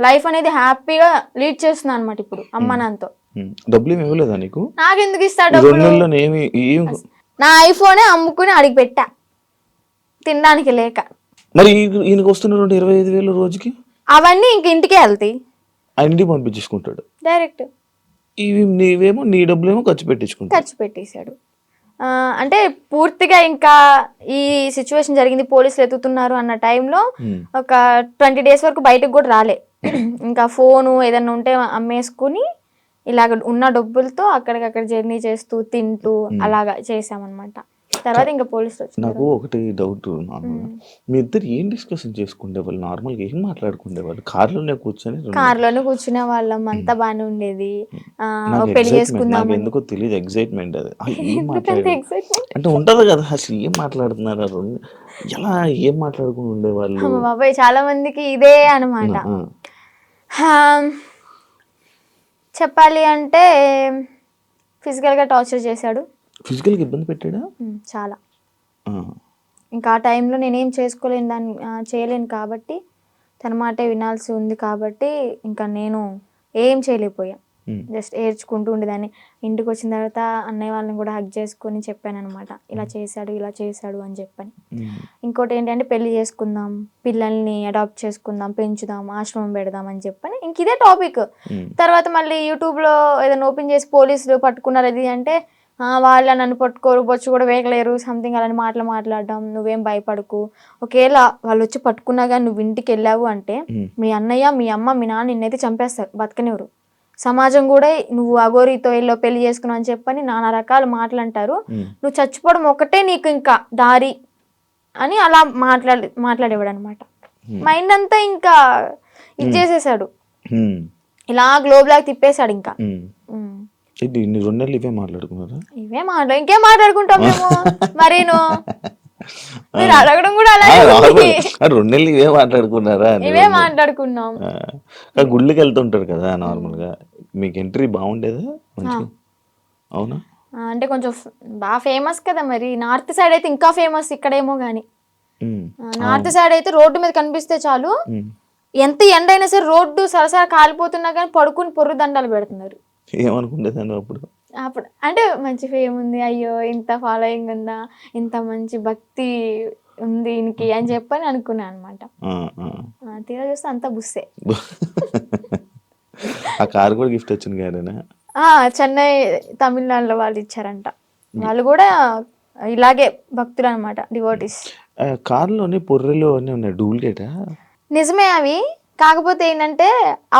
లైఫ్ అనేది హ్యాపీగా లీడ్ చేస్తున్నా అనమాట ఇప్పుడు అమ్మ నాన్నతో. డబ్బులు ఇవ్వలేదా నీకు? నాకెందుకు ఇస్తా డబ్బులు? నా ఐఫోనే అమ్ముకుని అడిగి పెట్టా తినడానికి లేక. మరి ఈయనకు వస్తున్న 25,000 రోజుకి అవన్నీ ఇంక ఇంటికే వెళ్తాయి, ఆయన ఇంటికి పంపించేసుకుంటాడు డైరెక్ట్. ఇవి నీవేమో నీ డబ్బులేమో ఖర్చు పెట్టేశాడు. అంటే పూర్తిగా ఇంకా ఈ సిచ్యువేషన్ జరిగింది, పోలీసులు ఎత్తుతున్నారు అన్న టైంలో ఒక 20 days వరకు బయటకు కూడా రాలే. ఇంకా ఫోను ఏదన్నా ఉంటే అమ్మేసుకుని ఇలాగ ఉన్న డబ్బులతో అక్కడికక్కడ జర్నీ చేస్తూ తింటూ అలాగా చేసామన్నమాట. తర్వాత ఇంకా పోలీసులు వచ్చారు. నాకు ఒకటి డౌట్, నార్మల్గా మీ ఇద్దరు ఏం డిస్కషన్ చేసుకునేవాళ్ళు? నార్మల్గా ఏం మాట్లాడుకునేవాళ్ళు? కార్లోనే కూర్చునే వాళ్ళం, అంతా బాగానే ఉండేది. పెళ్లి చేసుకుందాం ఎందుకో తెలియదు, ఎగ్జైట్మెంట్ అది. అంటే ఉంటది కదా, అసలు ఏం మాట్లాడుతున్నారు, ఎలా ఏం మాట్లాడుకుని ఉండేవాళ్ళు? బాబాయ్ చాలా మందికి ఇదే అనమాట. చెప్పాలి అంటే ఫిజికల్గా టార్చర్ చేశాడు. ఫిజికల్గా ఇబ్బంది పెట్టాడా? చాలా. ఇంకా ఆ టైంలో నేనేం చేయలేను కాబట్టి, తన మాటే వినాల్సి ఉంది కాబట్టి ఇంకా నేను ఏం చేయలేకపోయా. జస్ట్ ఏడ్చుకుంటూ ఉండేదాన్ని. ఇంటికి వచ్చిన తర్వాత అన్నయ్య వాళ్ళని కూడా హగ్ చేసుకొని చెప్పాను అనమాట, ఇలా చేశాడు అని చెప్పని. ఇంకోటి ఏంటంటే పెళ్లి చేసుకుందాం, పిల్లల్ని అడాప్ట్ చేసుకుందాం, పెంచుదాం, ఆశ్రమం పెడదాం అని చెప్పని ఇంక ఇదే టాపిక్. తర్వాత మళ్ళీ యూట్యూబ్లో ఏదైనా ఓపెన్ చేసి పోలీసులు పట్టుకున్నారు అది అంటే, వాళ్ళ నన్ను పట్టుకోరు, బొచ్చు కూడా వేయలేరు, సంథింగ్ అలాంటి మాట్లాడడం. నువ్వేం భయపడకు, ఒకవేళ వాళ్ళు వచ్చి పట్టుకున్నా కానీ నువ్వు ఇంటికి వెళ్ళావు అంటే మీ అన్నయ్య, మీ అమ్మ, మీ నాన్న నిన్నైతే చంపేస్తారు, బతకనివ్వరు. సమాజం కూడా నువ్వు అఘోరితో ఎల్లో పెళ్లి చేసుకున్నావు అని చెప్పని నానా రకాల మాటలు అంటారు. నువ్వు చచ్చిపోవడం ఒకటే నీకు ఇంకా దారి అని అలా మాట్లాడేవాడు అనమాట. మైండ్ అంతా ఇంకా ఇచ్చేసేసాడు, ఇలా గ్లోబ్ లాగా తిప్పేశాడు. ఇంకా ఇవే మాట్లాడుకున్నారా? ఇంకేం మాట్లాడుకుంటాం మేము. మరీను మీరు అడగడం కూడా అలాగే, 2 నెలలు ఇవే మాట్లాడుకున్నారా? ఇవే మాట్లాడుకున్నాం. గుళ్ళకి వెళ్తుంటారు కదా నార్మల్ గా, మీకు ఎంట్రీ బాగుండేదా? అవునా? అంటే కొంచెం బాగా ఫేమస్ కదా, మరి నార్త్ సైడ్ అయితే ఇంకా ఫేమస్, ఇక్కడేమో గానీ నార్త్ సైడ్ అయితే రోడ్డు మీద కనిపిస్తే చాలు, ఎంత ఎండ అయినా సరే రోడ్డు సరసర కాలిపోతున్నా కానీ పడుకుని పొర్రు దండాలు పెడుతున్నారు. ఏమనుకుంటేదాన్ని అప్పుడు అంటే మంచి ఫేమ్ ఉంది, అయ్యో ఇంత ఫాలోయింగ్ ఉందా, ఇంత మంచి భక్తి ఉంది ఈయనకి అని చెప్పని అనుకున్నా అనమాట. తీరా చూస్తే అంతా బుస్సే. ఆ కార్ కూడా గిఫ్ట్ వచ్చింది కదా? చెన్నై తమిళనాడులో వాళ్ళు ఇచ్చారంట. వాళ్ళు కూడా ఇలాగే భక్తులు అనమాట, డివోటీస్. కార్లోనే పొర్రెలు అన్నీ ఉన్నాయి, డూప్లికేటా? నిజమే అవి. కాకపోతే ఏంటంటే ఆ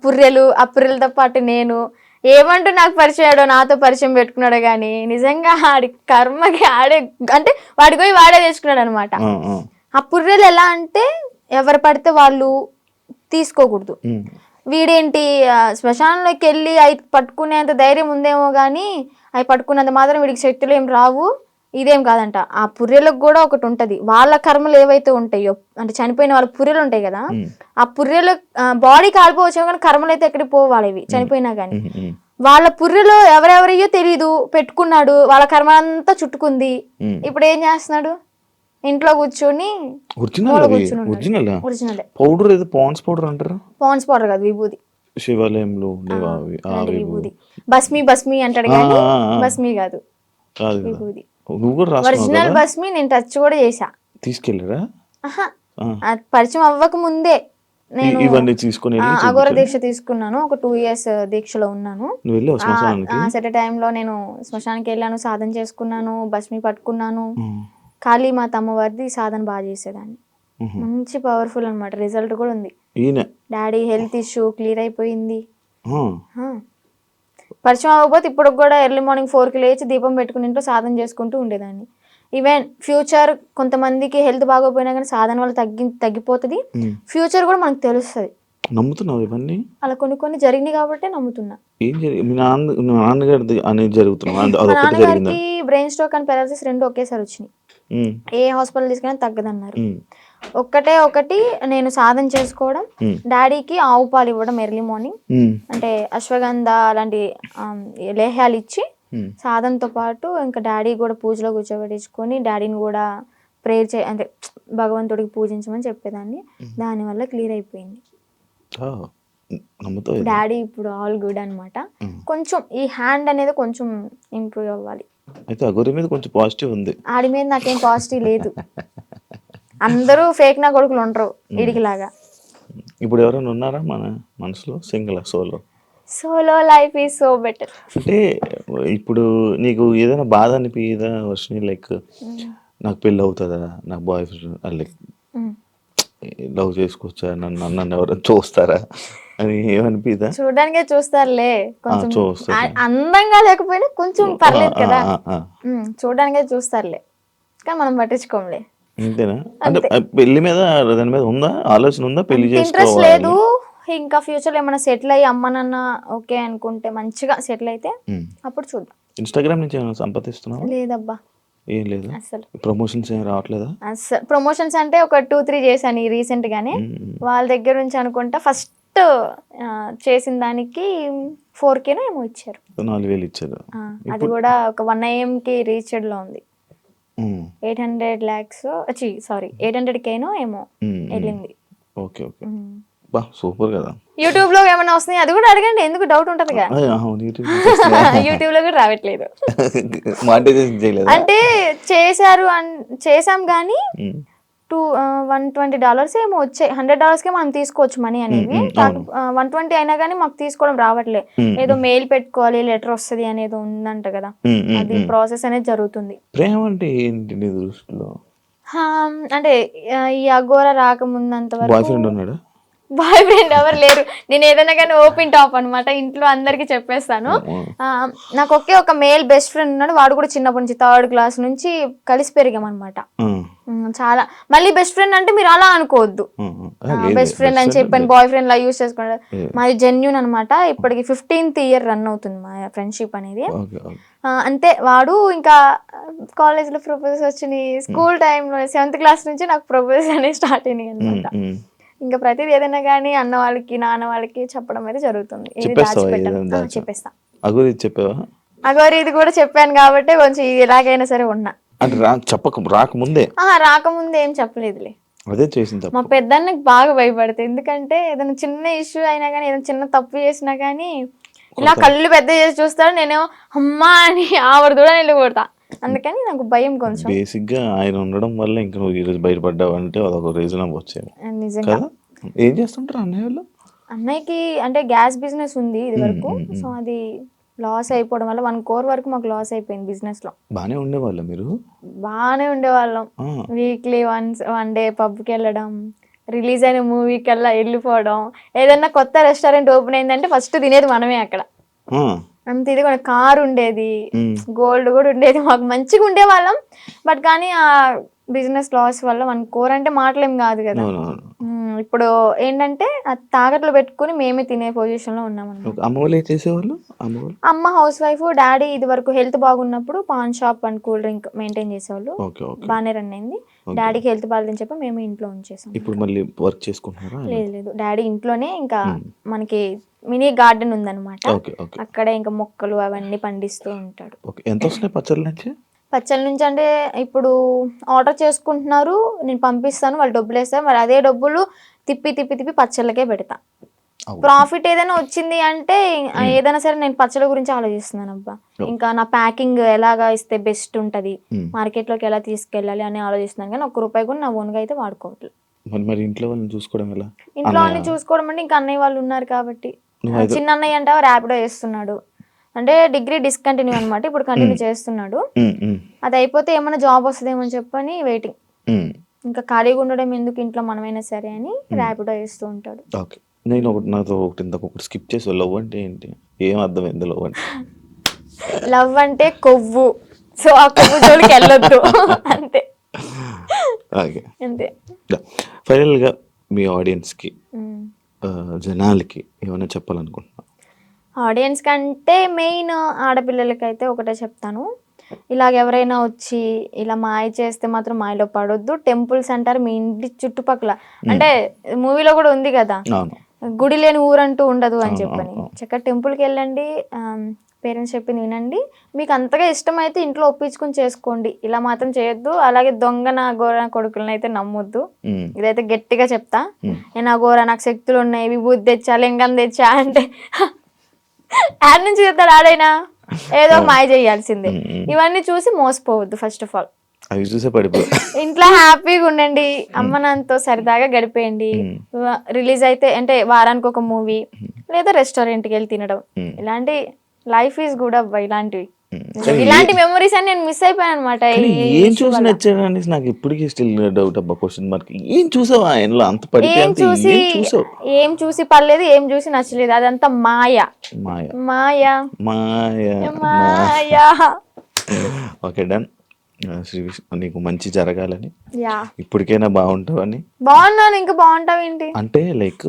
పుర్రెలతో పాటు నేను ఏమంటూ నాకు పరిచయాడో, నాతో పరిచయం పెట్టుకున్నాడో కానీ నిజంగా ఆడి కర్మకి ఆడే అంటే వాడికి పోయి వాడే తెచ్చుకున్నాడు అనమాట. ఆ పుర్రెలు ఎలా అంటే ఎవరు పడితే వాళ్ళు తీసుకోకూడదు. వీడేంటి శ్మశానంలోకి వెళ్ళి అవి పట్టుకునేంత ధైర్యం ఉందేమో కానీ అవి పట్టుకునేంత మాత్రం వీడికి శక్తులు ఏం రావు. ఇదేం కాదంట, ఆ పుర్రెలకు కూడా ఒకటి ఉంటది, వాళ్ళ కర్మలు ఏవైతే ఉంటాయో, అంటే చనిపోయిన వాళ్ళ పుర్రెలు ఉంటాయి కదా, ఆ పుర్రెలు బాడీ కాలిపోవచ్చు కానీ కర్మలు అయితే ఎక్కడికి పోవాలి, ఇవి చనిపోయినా గానీ. వాళ్ళ పుర్రెలో ఎవరెవరయ్యో తెలీదు, పెట్టుకున్నాడు, వాళ్ళ కర్మ అంతా చుట్టుకుంది. ఇప్పుడు ఏం చేస్తున్నాడు, ఇంట్లో కూర్చొని పాండ్స్ పౌడర్ కాదు, విభూది. శివాలయంలో విభూది, భస్మి అంటాడు కానీ భస్మి కాదు, విభూది. ఒరిజినల్ భస్మి నేను టచ్ కూడా చేసా. తీసుకెళ్ళరా? పరిచయం అవ్వక ముందే నేను తీసుకుని అఘోర దీక్ష తీసుకున్నాను. ఒక 2 years దీక్షలో ఉన్నాను. సెట్ టైంలో నేను శ్మశానికి వెళ్ళాను, సాధన చేసుకున్నాను, భస్మి పట్టుకున్నాను. కాళీమాత అమ్మవారిది సాధన బాగా చేసేదాన్ని, మంచి పవర్ఫుల్ అనమాట. రిజల్ట్ కూడా ఉంది. డాడీ హెల్త్ ఇష్యూ క్లియర్ అయిపోయింది. పరిచయం అవ్వకపోతే ఇప్పుడు కూడా ఎర్లీ మార్నింగ్ 4కి లేచి దీపం పెట్టుకుని ఇంట్లో సాధన చేసుకుంటూ ఉండేదాన్ని. ఈవెన్ ఫ్యూచర్ కొంతమందికి హెల్త్ బాగోపోయినా కానీ సాధన వల్ల తగ్గిపోతుంది, ఫ్యూచర్ కూడా మనకు తెలుస్తుంది. నమ్ముతున్నావు ఇవన్నీ? అలా కొన్ని జరిగినాయి కాబట్టి నమ్ముతున్నా. నాన్నగారికి బ్రెయిన్ స్ట్రోక్ అండ్ పెరాలసిస్ 2 ఒకేసారి వచ్చినాయి. ఏ హాస్పిటల్ తీసుకున్నా తగ్గదన్నారు. ఒకటి నేను సాధన చేసుకోవడం, డాడీకి ఆవు పాలు ఇవ్వడం ఎర్లీ మార్నింగ్, అంటే అశ్వగంధ అలాంటి లేహ్యాలు ఇచ్చి సాధనతో పాటు ఇంకా డాడీ కూడా పూజలో కూర్చోబెట్టించుకొని డాడీని కూడా ప్రేయర్ అంటే భగవంతుడికి పూజించమని చెప్పేదాన్ని. దానివల్ల క్లియర్ అయిపోయింది. డాడీ ఇప్పుడు ఆల్ గుడ్ అనమాట. కొంచెం ఈ హ్యాండ్ అనేది కొంచెం ఇంప్రూవ్ అవ్వాలి. ఆడి మీద నాకేం పాజిటివ్ లేదు. అందరూ ఫేక్ నా కొడుకులు ఉండరు ఇడికిలాగా. ఇప్పుడు ఎవరైనా ఉన్నారా మన మనసులో? Single solo life is so better. అంటే ఇప్పుడు నీకు ఏదైనా బాధ అనిపించదా వర్షిని, లైక్ నాకు పెళ్ళి అవుతుందా, నాకు బాయ్ ఫ్రెండ్ లైక్ లవ్ చేసుకోవచ్చా, నన్ను ఎవరైనా చూస్తారా అని ఏమనిపిదా? చూడడానికే చూస్తారులే, కొంచెం చూస్తారు. అందంగా లేకపోయినా కొంచెం పర్లేదు కదా, చూడడానికే చూస్తారులే, కానీ మనం పట్టించుకోంలే. అంతేనా? అంటే పెళ్లి మీద దాని మీద ఉందా ఆలోచన, ఉందా పెళ్లి ఇంట్రెస్ట్ చేసుకోవాలి? లేదు. ఇంకా ఫ్యూచర్ లో ఏమైనా సెటిల్ అయ్యి అమ్మ నాన్న ఓకే అనుకుంటే, మంచిగా సెటిల్ అయితే అప్పుడు చూద్దాం. ఇన్స్టాగ్రామ్ నుంచి ఏమైనా సంపాదిస్తున్నావా? లేదబ్బా, ఏం లేదు. అసలు ప్రమోషన్స్ ఏం రావట్లేదా? అసలు ప్రమోషన్స్ అంటే ఒక 2-3 చేశాను ఈ రీసెంట్ గానే. వాళ్ళ దగ్గర నుంచి అనుకుంటా ఫస్ట్ చేసిన దానికి 4K ఏమో ఇచ్చారు. 4,000 ఇచ్చారు. అది కూడా ఒక 1 AM కి రీచ్డ్ లో ఉంది. 800 lakhs, సారీ 800K ఏమో వెళ్ళింది. ఓకే ఓకే, బా సూపర్ కదా. యూట్యూబ్ లో ఏమైనా వస్తున్నాయి అది కూడా అడగండి, ఎందుకు డౌట్ ఉంటదిగా. యూట్యూబ్ లో కూడా రావట్లేదు. మానిటైజేషన్ చేయలేదు అంటే చేసాం కానీ $120 ఏమో వచ్చాయి. $100కే మనం తీసుకోవచ్చు మనీ అనేవి. 120 అయినా కానీ మాకు తీసుకోవడం రావట్లే. ఏదో మెయిల్ పెట్టుకోవాలి, లెటర్ వస్తుంది అనేది ఉందంట కదా, అది ప్రాసెస్ అనేది జరుగుతుంది. ప్రేమ అంటే ఏంటి నీ దృష్టిలో? అంటే ఈ అఘోరా రాకముందంత బాయ్ వరకు ఫ్రెండ్ ఉన్నాడా? బాయ్ ఫ్రెండ్ ఎవరు లేరు. నేను ఏదైనా కానీ ఓపెన్ టాప్ అనమాట, ఇంట్లో అందరికి చెప్పేస్తాను. నాకు ఒక మేల్ బెస్ట్ ఫ్రెండ్ ఉన్నాడు. వాడు కూడా చిన్నప్పటి నుంచి 3rd క్లాస్ నుంచి కలిసి పెరిగాం అనమాట. చాలా మళ్ళీ బెస్ట్ ఫ్రెండ్ అంటే మీరు అలా అనుకోవద్దు, బెస్ట్ ఫ్రెండ్ అని చెప్పాను బాయ్ ఫ్రెండ్ లా యూజ్ చేసుకుంటారు. మాది జెన్యూన్ అనమాట. ఇప్పటికి 15th year రన్ అవుతుంది మా ఫ్రెండ్షిప్ అనేది. అంతే, వాడు ఇంకా కాలేజ్ లో ప్రపోజల్స్ వచ్చినాయి. స్కూల్ టైంలో 7th క్లాస్ నుంచి నాకు ప్రపోజల్స్ అనేవి స్టార్ట్ అయినాయి అనమాట. ఇంకా ప్రతిదీ ఏదైనా కానీ అన్న వాళ్ళకి నాన్న వాళ్ళకి చెప్పడం అయితే జరుగుతుంది. చెప్పేస్తా. అగోరి ఇది కూడా చెప్పాను కాబట్టి కొంచెం ఎలాగైనా సరే ఉన్నా. రాకముందే ఏం చెప్పలేదులే. అదే చేసింది. మా పెద్దన్నకి బాగా భయపడతాయి, ఎందుకంటే ఏదైనా చిన్న ఇష్యూ అయినా కానీ, ఏదైనా చిన్న తప్పు చేసినా కానీ ఇలా కళ్ళు పెద్ద చేసి చూస్తాడు. నేనేమో అమ్మా అని ఆవిడ కూడా నేను కొడతా. అందుకని నాకు భయం కొంచెం. బేసిక్ గా ఆయన ఉండడం వల్ల ఇంకా నువ్వు ఈరోజు బయటపడ్డావు అంటే అదొక రీజన్ వచ్చేది. నిజంగా. ఏం చేస్తుంటారు అన్నయ్య వాళ్ళు? అన్నయ్యకి అంటే గ్యాస్ బిజినెస్ ఉంది ఇది వరకు. సో అది లాస్ అయిపోవడం వల్ల 1 crore వరకు మాకు లాస్ అయిపోయింది బిజినెస్ లో. బానే ఉండేవాళ్ళం మీరు? బానే ఉండేవాళ్ళం. వీక్లీ వన్ డే పబ్కి వెళ్ళడం, రిలీజ్ అయిన మూవీకి వెళ్ళా వెళ్ళిపోవడం. ఏదన్నా కొత్త రెస్టారెంట్ ఓపెన్ అయిందంటే ఫస్ట్ తినేది మనమే అక్కడ. అంత ఇది కూడా కార్ ఉండేది, గోల్డ్ కూడా ఉండేది, మాకు మంచిగా ఉండేవాళ్ళం. బట్ కానీ ఆ బిజినెస్ లాస్ వల్ల 1 crore అంటే మాటలేం కాదు కదా. ఇప్పుడు ఏంటంటే తాకట్లు పెట్టుకుని మేమే తినే పొజిషన్ లో ఉన్నాం. అమ్మ హౌస్ వైఫ్, డాడీ ఇది వరకు హెల్త్ బాగున్నప్పుడు pan shop and cool drink maintain చేసేవాళ్ళు. బాగానే రన్ అయింది. డాడీకి హెల్త్ బాగాలేదని చెప్పి మేము ఇంట్లో ఉంచేసాం. ఇప్పుడు మళ్ళీ వర్క్ చేసుకుంటున్నారా? లేదు, డాడీ ఇంట్లోనే ఇంకా మనకి మినీ గార్డెన్ ఉందన్నమాట. అక్కడే ఇంకా మొక్కలు అవన్నీ పండిస్తూ ఉంటాడు. ఎంత వస్తున్నాయి పచ్చళ్ళ నుంచి? పచ్చళ్ళ నుంచి అంటే ఇప్పుడు ఆర్డర్ చేసుకుంటున్నారు, నేను పంపిస్తాను, వాళ్ళు డబ్బులు వేస్తారు. మరి అదే డబ్బులు తిప్పి పచ్చళ్ళకే పెడతా. ప్రాఫిట్ ఏదైనా వచ్చింది అంటే ఏదైనా సరే నేను పచ్చళ్ళ గురించి ఆలోచిస్తున్నాను అబ్బా. ఇంకా నా ప్యాకింగ్ ఎలాగా ఇస్తే బెస్ట్ ఉంటది, మార్కెట్ లోకి ఎలా తీసుకెళ్ళాలి అని ఆలోచిస్తున్నాను. కానీ ₹1 కూడా నా ఓన్గా అయితే వాడుకోవట్లేదు. ఇంట్లో వాళ్ళని చూసుకోవడం ఎలా? ఇంట్లో వాళ్ళని చూసుకోవడం అంటే ఇంకా అన్నయ్య వాళ్ళు ఉన్నారు కాబట్టి. చిన్న అన్నయ్య అంటే ర్యాపిడో చేస్తున్నాడు, అంటే డిగ్రీ డిస్కంటిన్యూ అనమాట. ఇప్పుడు కంటిన్యూ చేస్తున్నాడు. అది అయిపోతే ఏమైనా జాబ్ వస్తుందేమో అని చెప్పని వెయిటింగ్. ఇంకా ఖాళీగా ఉండడం ఎందుకు ఇంట్లో, మనమైనా సరే అని ర్యాపిడో చేస్తూ ఉంటాడు. నేను నాతో ఒకటి స్కిప్ చేసి, లవ్ అంటే ఏంటి, ఏం అర్థమైంది లవ్ అంటే? లవ్ అంటే కొవ్వు, సో ఆ కొవ్వు జోలికి వెళ్ళొద్దు అంతే. అంతే. ఫైనల్ గా మీ ఆడియన్స్ కి, జనాలకి ఏమైనా చెప్పాలనుకుంటున్నా? ఆడియన్స్ కంటే మెయిన్ ఆడపిల్లలకైతే ఒకటే చెప్తాను, ఇలాగ ఎవరైనా వచ్చి ఇలా మాయ చేస్తే మాత్రం మాయలో పడొద్దు. టెంపుల్స్ అంటారు మీ ఇంటి చుట్టుపక్కల, అంటే మూవీలో కూడా ఉంది కదా, గుడి లేని ఊరంటూ ఉండదు అని చెప్పని. చక్కగా టెంపుల్కి వెళ్ళండి, పేరెంట్స్ చెప్పింది వినండి. మీకు అంతగా ఇష్టమైతే ఇంట్లో ఒప్పించుకుని చేసుకోండి, ఇలా మాత్రం చేయొద్దు. అలాగే దొంగ నా గోర కొడుకులను అయితే నమ్మొద్దు. ఇదైతే గట్టిగా చెప్తా. నేను ఆ గోర నాకు శక్తులు ఉన్నాయి, విభూతి తెచ్చా, లింగం తెచ్చా అంటే యాడ్ నుంచి చెప్తాడు ఆడైనా, ఏదో మాయ చేయాల్సిందే. ఇవన్నీ చూసి మోసపోవద్దు. ఫస్ట్ ఆఫ్ ఆల్ ఇంట్లో హ్యాపీగా ఉండండి, అమ్మ నాన్నతో సరదాగా గడిపేయండి. రిలీజ్ అయితే అంటే వారానికి ఒక మూవీ లేదా రెస్టారెంట్కి వెళ్ళి తినడం, ఇలాంటి లైఫ్ ఈజ్ గుడ్ అబ్బా ఇలాంటివి. కానీ ఇలాంటి మెమరీస్ అని నేను మిస్ అయిపోయాను అనమాట. కానీ ఏం చూసి నచ్చాడు అనేసి నాకు ఇప్పటికీ స్టిల్ డౌట్ అబ్బా, క్వశ్చన్ మార్క్. ఏం చూసావు ఆయనలో అంత పడితే? ఏం చూసావు? ఏం చూసి పర్లేదు, ఏం చూసి నచ్చలేదు, అదంతా మాయ మాయ మాయ మాయ మాయ. Okay done. శ్రీ విష్ణు నీకు మంచి జరగాలని, యా ఇప్పటికైనా బాగుంటావని. బాగున్నాను, ఇంకా బాగుంటావు ఏంటి అంటే లైక్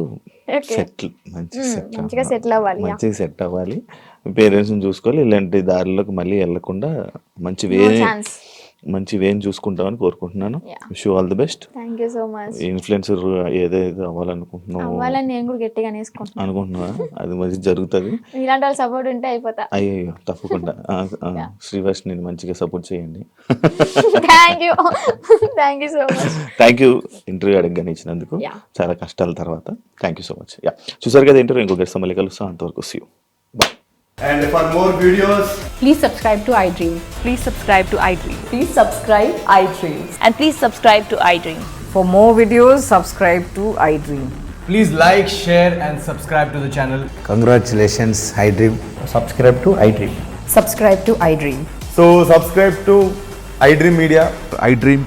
Okay. సెటిల్ మంచిగా సెటిల్ అవ్వాలి. మంచిగా సెట్ అవ్వాలి, పేరెంట్స్ని చూసుకోవాలి, ఇలాంటి దారిలోకి మళ్ళీ వెళ్ళకుండా మంచి వేని చూసుకుంటామని కోరుకుంటున్నాను. Wish you all the best. Thank you so much. Influencer ఏదైతే అవ్వాలనుకుంటున్నావు అవ్వాలని నేను కూడా గట్టిగా అనుకుంటున్నా, అది మంచి జరుగుతుంది. ఇలాంటి వాళ్ళ సపోర్ట్ ఉంటే అయిపోతా. అయ్యో తప్పకుండా. శ్రీవర్ష్ నేను మంచిగా సపోర్ట్ చేయండి. Thank you so much. Thank you interview అడగగానే ఇచ్చినందుకు. Yeah. చాలా కష్టాల తర్వాత thank you so much. Yeah చూసారు కదా ఇంటర్వ్యూ. ఇంకొక గెస్ట్ మళ్ళీ కలుస్తాం. అంతవరకు see you. And for more videos, Please subscribe to iDream. Please subscribe to iDream. Please subscribe iDream. And please subscribe to iDream. For more videos, subscribe to iDream. please like, share and subscribe to the channel. Congratulations, iDream. Subscribe to iDream. Subscribe to iDream. So subscribe to iDream Media. iDream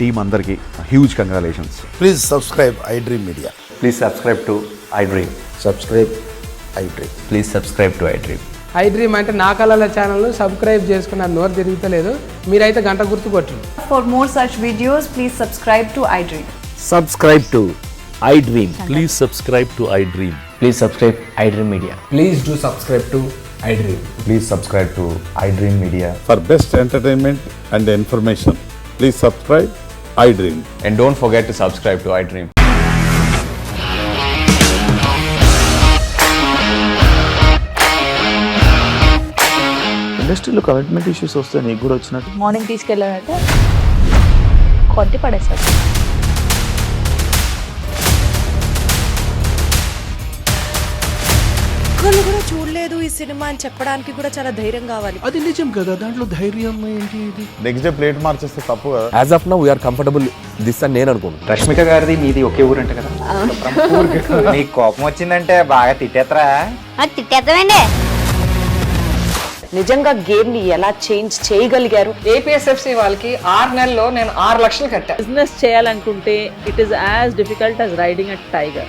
team అందరికి huge congratulations. Please subscribe iDream Media. Please subscribe to iDream. Subscribe iDream. Please subscribe to iDream. iDream అంటే నా కళల ఛానల్ను subscribe చేసుకున్న నోరు తిరుగుతలేదు, మీరైతే గంట గుర్తు కొట్టండి. For more such videos, please subscribe to iDream. Subscribe to iDream. Please subscribe to iDream. Please subscribe iDream Media. Please do subscribe to iDream. Please subscribe to iDream Media. For best entertainment and information, please subscribe iDream. And don't forget to subscribe to iDream. ఇండస్ట్రీలో commitment issues వస్తే నీకు కూడా వచ్చినట్టు. Morning తీసుకెళ్ళారంటే కొట్టి పడేస్తారు. ఒక్కళ్ళు కూడా చూడలేదు ఈ సినిమా అని చెప్పడానికి కూడా చాలా ధైర్యం కావాలి. అది నిజం కదా, దాంట్లో ధైర్యం ఏంటి? ఇది నెక్స్ట్ డే ప్లేట్ మార్చేస్తే తప్పు కదా. As of now we are comfortable this అని నేను అనుకుంటున్నాను. రష్మిక గారిది మీది ఒకే ఊరంట కదా. నీకు కోపం వచ్చిందంటే బాగా తిట్టేత్తరా? తిట్టేద్దామండి. నిజంగా గేమ్ ని ఎలా చేంజ్ చేయగలిగారు? ఏపీఎస్ఎఫ్సి వాళ్ళకి 6 నెలల్లో నేను 6 లక్షలు కట్టా. బిజినెస్ చేయాలనుకుంటే it is as difficult as riding a tiger.